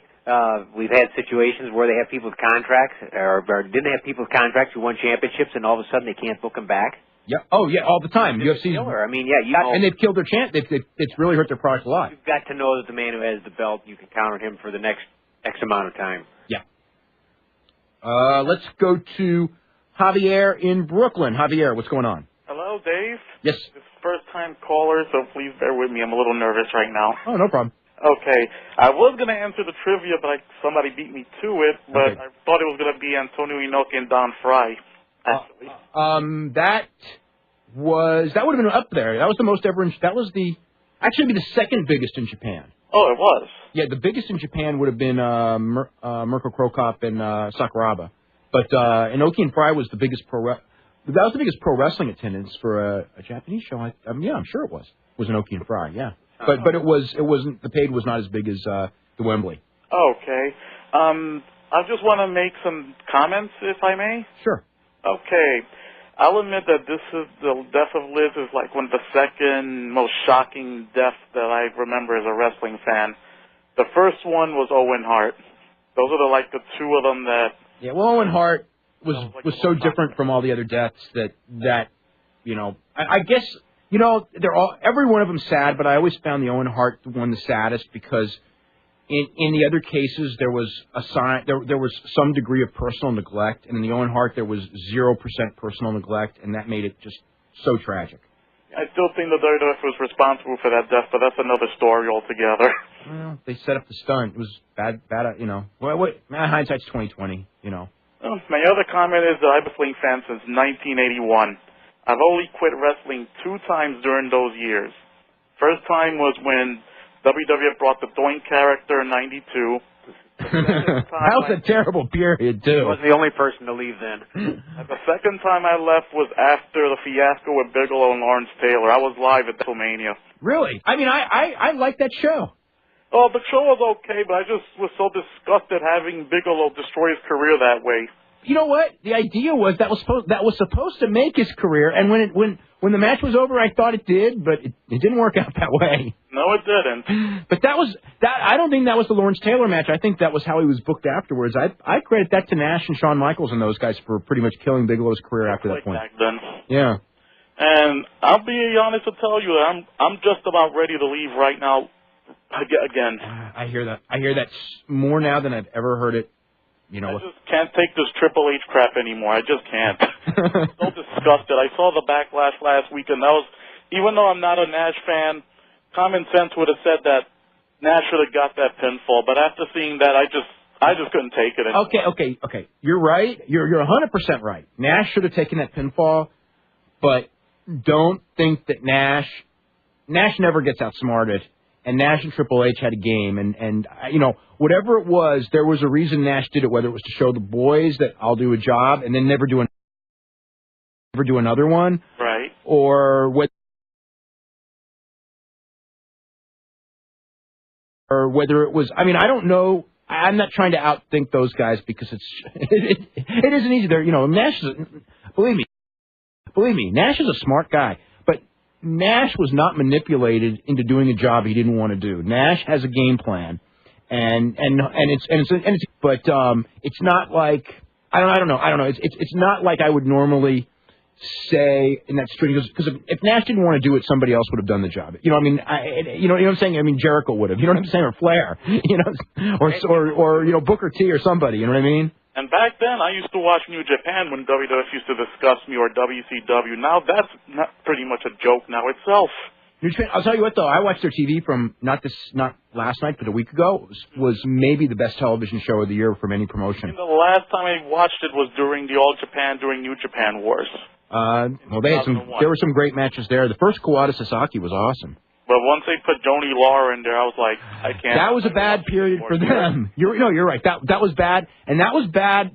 we've had situations where they have people with contracts, or didn't have people with contracts who won championships, and all of a sudden they can't book them back. Yeah. Oh, yeah. All the time. UFC. I mean, yeah. And they've killed their chance. It's really hurt their product a lot. You've got to know that the man who has the belt, you can count on him for the next X amount of time. Yeah. Let's go to Javier in Brooklyn. Javier, what's going on? Hello, Dave. Yes. It's first-time caller, so please bear with me. I'm a little nervous right now. Oh, no problem. Okay. I was going to answer the trivia, but somebody beat me to it, but Okay. I thought it was going to be Antonio Inoki and Don Fry, actually. That would have been up there. That was the most ever. That was actually the second biggest in Japan. Oh, it was? Yeah, the biggest in Japan would have been Mirko Krokop and Sakuraba. But Inoki and Fry was the biggest that was the biggest pro wrestling attendance for a Japanese show. Yeah, I'm sure it was. It was Inoki and Fry, yeah. But it wasn't, the paid was not as big as the Wembley. Okay. I just want to make some comments, if I may. Sure. Okay. I'll admit that the death of Liz is like one of the second most shocking deaths that I remember as a wrestling fan. The first one was Owen Hart. Those are the two of them that... Yeah, well, Owen Hart was so different from all the other deaths that I guess, every one of them sad, but I always found the Owen Hart one the saddest because in the other cases there was there was some degree of personal neglect, and in the Owen Hart there was 0% personal neglect, and that made it just so tragic. I still think the WWF was responsible for that death, but that's another story altogether. Well, they set up the stunt. It was bad. Well, hindsight's 20/20. Well, my other comment is that I've been a wrestling fan since 1981. I've only quit wrestling 2 times during those years. First time was when WWF brought the Doink character in '92. That was a terrible period, too. He wasn't the only person to leave then. The second time I left was after the fiasco with Bigelow and Lawrence Taylor. I was live at WrestleMania. Really? I mean, I like that show. Oh, the show was okay, but I just was so disgusted having Bigelow destroy his career that way. You know what? The idea was that was supposed to make his career, and when the match was over, I thought it did, but it didn't work out that way. No, it didn't. But I don't think that was the Lawrence Taylor match. I think that was how he was booked afterwards. I credit that to Nash and Shawn Michaels and those guys for pretty much killing Bigelow's career after that point. Back then. Yeah. And I'll be honest to tell you that I'm just about ready to leave right now. Again. I hear that. I hear that more now than I've ever heard it. I just can't take this Triple H crap anymore. I just can't. I'm so disgusted. I saw the backlash last week, and that was, even though I'm not a Nash fan, common sense would have said that Nash should have got that pinfall. But after seeing that, I just couldn't take it anymore. Okay. You're right. You're 100% right. Nash should have taken that pinfall, but don't think that Nash never gets outsmarted. And Nash and Triple H had a game, and whatever it was, there was a reason Nash did it, whether it was to show the boys that I'll do a job and then never do another one. Right. Or whether it was, I don't know. I'm not trying to outthink those guys because it isn't easy. Nash is, believe me, Nash is a smart guy. Nash was not manipulated into doing a job he didn't want to do. Nash has a game plan, and it's not like I don't know. It's not like I would normally say in that situation because if Nash didn't want to do it, somebody else would have done the job. You know what I'm saying? Jericho would have. You know what I'm saying? Or Flair. Or Booker T or somebody. You know what I mean? And back then, I used to watch New Japan when WWF used to discuss me, or WCW. Now that's not pretty much a joke now itself. New Japan, I'll tell you what, though. I watched their TV from not last night, but a week ago. It was maybe the best television show of the year from any promotion. And the last time I watched it was during the All Japan, during New Japan Wars. There were some great matches there. The first Kawada Sasaki was awesome. But once they put Joni Laurer in there, I was like, I can't. That was a bad period for them. You're right. That was bad, and that was bad.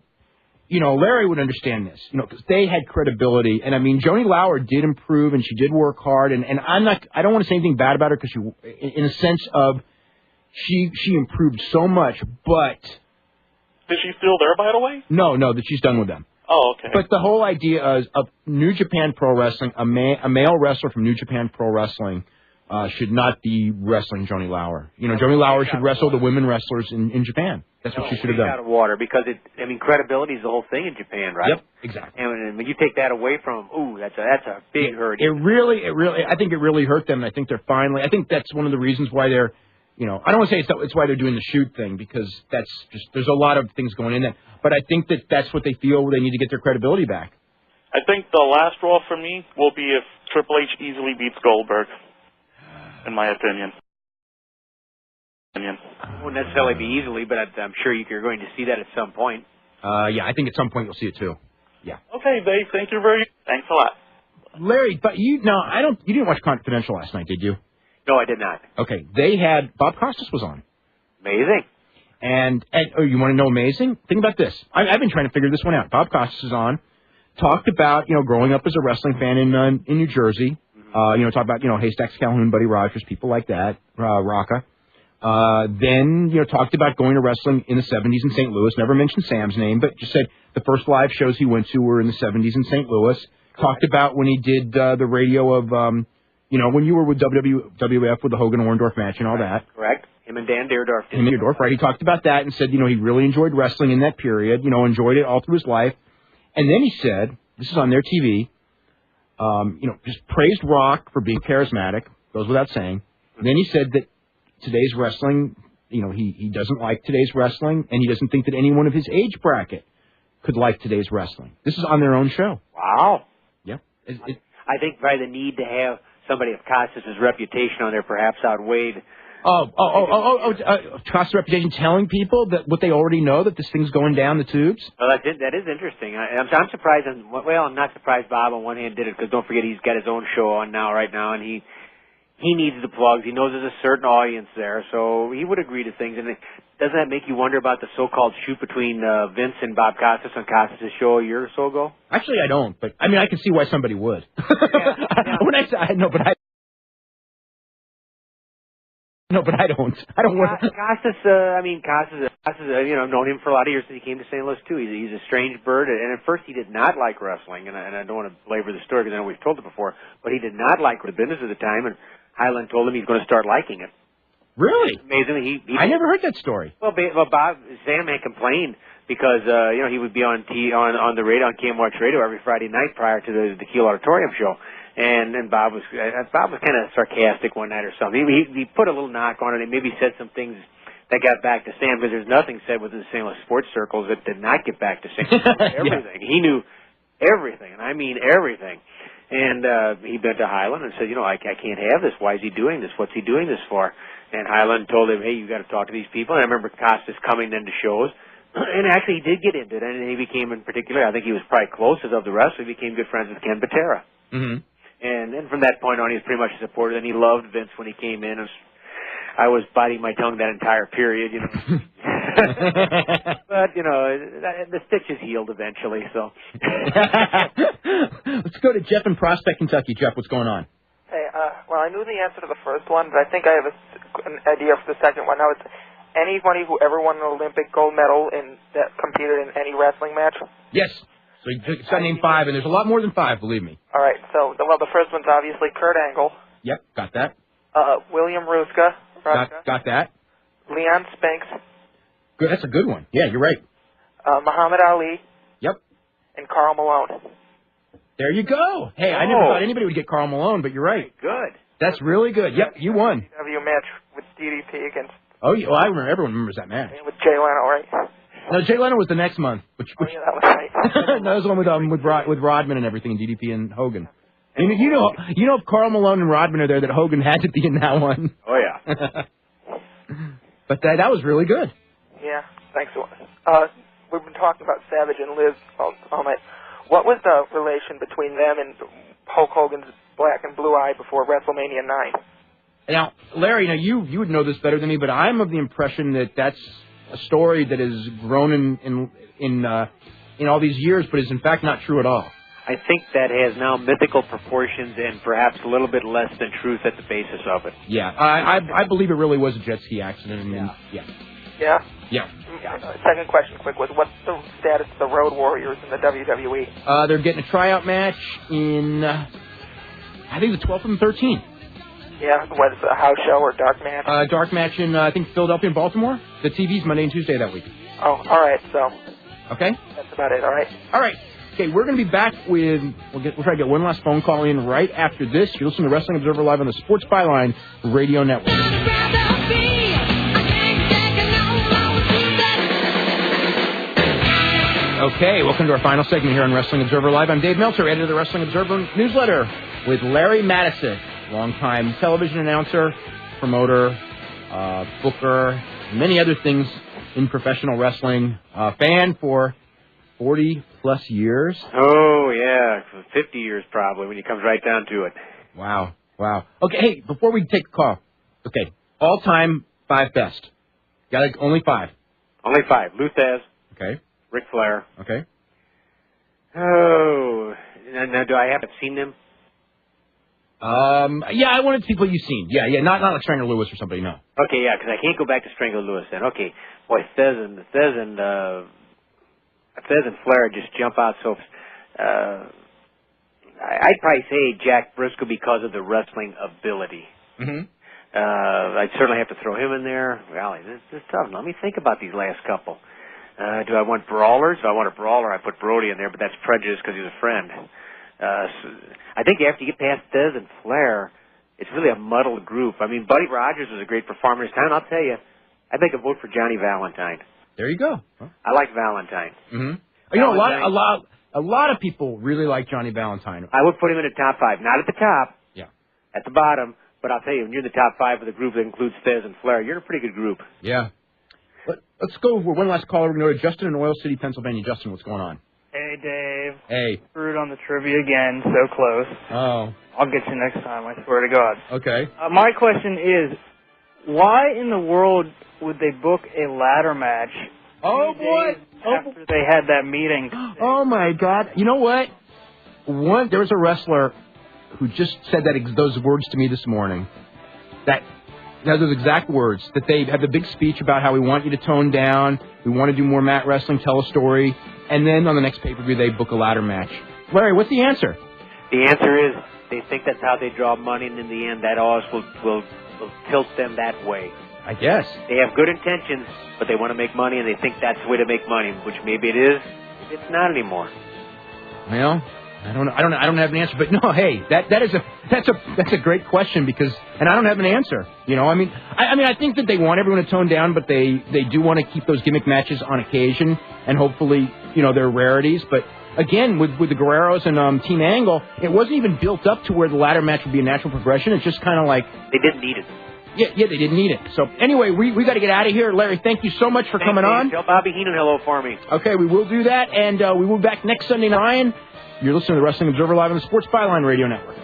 Larry would understand this. Because they had credibility, and Joni Laurer did improve, and she did work hard. And I don't want to say anything bad about her because in a sense of, she improved so much. But is she still there, by the way? No, that she's done with them. Oh, okay. But the whole idea of New Japan Pro Wrestling, a male wrestler from New Japan Pro Wrestling. Should not be wrestling Joni Laurer. Joni Laurer should wrestle the women wrestlers in Japan. That's what she should have done. Out of water because credibility is the whole thing in Japan, right? Yep, exactly. And when you take that away from them, that's a big hurt. I think it really hurt them. I think they're finally. I think that's one of the reasons why they're. I don't want to say it's why they're doing the shoot thing because that's just there's a lot of things going in there. But I think that's what they feel they need to get their credibility back. I think the last draw for me will be if Triple H easily beats Goldberg. In my opinion. Won't necessarily be easily, but I'm sure you're going to see that at some point. Yeah, I think at some point you'll see it too. Yeah. Okay, Dave. Thank you very much. Thanks a lot. Larry, but you didn't watch Confidential last night, did you? No, I did not. Okay, they had Bob Costas was on. Amazing. And you want to know amazing? Think about this. I've been trying to figure this one out. Bob Costas is on. Talked about growing up as a wrestling fan in New Jersey. Talked about Haystacks Calhoun, Buddy Rogers, people like that, Rocca. Then talked about going to wrestling in the 70s in St. Louis. Never mentioned Sam's name, but just said the first live shows he went to were in the 70s in St. Louis. Talked about when he did the radio of when you were with WWF with the Hogan-Orndorff match and all that. Correct. Him and Dan Deerdorf. Right. He talked about that and said, he really enjoyed wrestling in that period, enjoyed it all through his life. And then he said, this is on their TV, just praised Rock for being charismatic, goes without saying. And then he said that today's wrestling, he doesn't like today's wrestling, and he doesn't think that anyone of his age bracket could like today's wrestling. This is on their own show. Wow. Yeah. I think by the need to have somebody of Costas' reputation on there perhaps outweighed. Costas' reputation telling people that what they already know, that this thing's going down the tubes? Well, that is interesting. I'm surprised. I'm not surprised Bob on one hand did it, because don't forget he's got his own show on right now, and he needs the plugs. He knows there's a certain audience there, so he would agree to things. And doesn't that make you wonder about the so-called shoot between Vince and Bob Costas on Costas' show a year or so ago? Actually, I don't, but I can see why somebody would. When I say I know, but I don't. I don't want to. Costas, I've known him for a lot of years since he came to St. Louis too. He's a strange bird, and at first he did not like wrestling, and I don't want to belabor the story because I know we've told it before, but he did not like the business at the time, and Highland told him he's going to start liking it. Really? Amazingly, I never heard that story. Well, Sam had complained because he would be on the radio on KMOX radio every Friday night prior to the Kiel Auditorium show. And Bob was kind of sarcastic one night or something. He put a little knock on it and maybe said some things that got back to Sam, because there's nothing said within the St. Louis sports circles that did not get back to Sam. Everything. Yeah. He knew everything, and I mean everything. And he went to Highland and said, I can't have this. Why is he doing this? What's he doing this for? And Highland told him, hey, you got to talk to these people. And I remember Costas coming then to shows. And actually he did get into it, and he became, in particular, I think he was probably closest of the rest, so he became good friends with Ken Patera. Mm-hmm. And from that point on, he was pretty much a supporter. And he loved Vince when he came in. I was biting my tongue that entire period, But, the stitch is healed eventually, so. Let's go to Jeff in Prospect, Kentucky. Jeff, what's going on? Hey, well, I knew the answer to the first one, but I think I have an idea for the second one. Now, it's anybody who ever won an Olympic gold medal that competed in any wrestling match? Yes. So you got to name 5, and there's a lot more than 5, believe me. All right. So, the first one's obviously Kurt Angle. Yep, got that. William Ruska. Got that. Leon Spinks. Good. That's a good one. Yeah, you're right. Muhammad Ali. Yep. And Karl Malone. There you go. Hey, I never thought anybody would get Karl Malone, but you're right. Good. That's really good. Yep, you won. W match with DDP against. Oh, yeah. Well, everyone remembers that match. With Jay Leno, right? No, Jay Leno was the next month. Which that was right. No, that was the one with Rodman and everything, and DDP and Hogan. And you know if Karl Malone and Rodman are there, that Hogan had to be in that one. Oh yeah. But that was really good. Yeah, thanks. We've been talking about Savage and Liz all night. What was the relation between them and Hulk Hogan's Black and Blue Eye before WrestleMania 9? Now, Larry, you would know this better than me, but I'm of the impression that that's a story that has grown in all these years, but is in fact not true at all. I think that has now mythical proportions and perhaps a little bit less than truth at the basis of it. Yeah, I believe it really was a jet ski accident. Yeah? Yeah. Second question, quick, was what's the status of the Road Warriors in the WWE? They're getting a tryout match in, I think, the 12th and 13th. Yeah, whether it's a house show or dark match? Dark match in, I think, Philadelphia and Baltimore. The TV's Monday and Tuesday that week. Oh, all right, so. Okay? That's about it, all right? All right. Okay, we're going to be back with, we'll try to get one last phone call in right after this. You're listening to Wrestling Observer Live on the Sports Byline Radio Network. Okay, welcome to our final segment here on Wrestling Observer Live. I'm Dave Meltzer, editor of the Wrestling Observer newsletter, with Larry Matisyk, longtime television announcer, promoter, booker, many other things in professional wrestling. Fan for 40-plus years. Oh, yeah, 50 years probably when it comes right down to it. Wow. Okay, hey, before we take the call, okay, all-time 5 best. Only 5. Only 5. Lou Thesz. Okay. Ric Flair. Okay. Oh, now do I have to have seen them? Yeah, I wanted people you've seen. Yeah, not like Strangler Lewis or somebody, no. Okay, yeah, because I can't go back to Strangler Lewis then. Okay, boy, Thesz and Flair just jump out so. I'd probably say Jack Briscoe because of the wrestling ability. Mm-hmm. I'd certainly have to throw him in there. Golly, this is tough. Let me think about these last couple. Do I want brawlers? If I want a brawler, I put Brody in there, but that's prejudice because he's a friend. I think after you get past Thesz and Flair, it's really a muddled group. I mean, Buddy Rogers was a great performer in his time. I'll tell you, I'd make a vote for Johnny Valentine. There you go. Huh? I like Valentine. Mm-hmm. You know, a lot of people really like Johnny Valentine. I would put him in the top 5. Not at the top. Yeah. At the bottom. But I'll tell you, when you're in the top 5 of the group that includes Thesz and Flair, you're in a pretty good group. Yeah. Let's go for one last caller. We're going to go to Justin in Oil City, Pennsylvania. Justin, what's going on? Hey, Dave. Hey. Screwed on the trivia again. So close. Oh. I'll get you next time, I swear to God. Okay. My question is, why in the world would they book a ladder match after they had that meeting? Oh, my God. You know what? There was a wrestler who just said those words to me this morning. Those exact words, that they have the big speech about how we want you to tone down, we want to do more mat wrestling, tell a story, and then on the next pay-per-view they book a ladder match. Larry, what's the answer? The answer is they think that's how they draw money, and in the end that always will tilt them that way. I guess. They have good intentions, but they want to make money, and they think that's the way to make money, which maybe it is, maybe it's not anymore. Well, I don't have an answer, but no, hey, that's a great question because I don't have an answer. You know, I mean, I think that they want everyone to tone down, but they do want to keep those gimmick matches on occasion, and hopefully, they're rarities. But again, with the Guerreros and Team Angle, it wasn't even built up to where the ladder match would be a natural progression. It's just kind of like they didn't need it. Yeah, they didn't need it. So anyway, we got to get out of here. Larry, thank you so much for coming on. Tell Bobby Heenan hello for me. Okay, we will do that, and we will be back next Sunday night. You're listening to the Wrestling Observer Live on the Sports Byline Radio Network.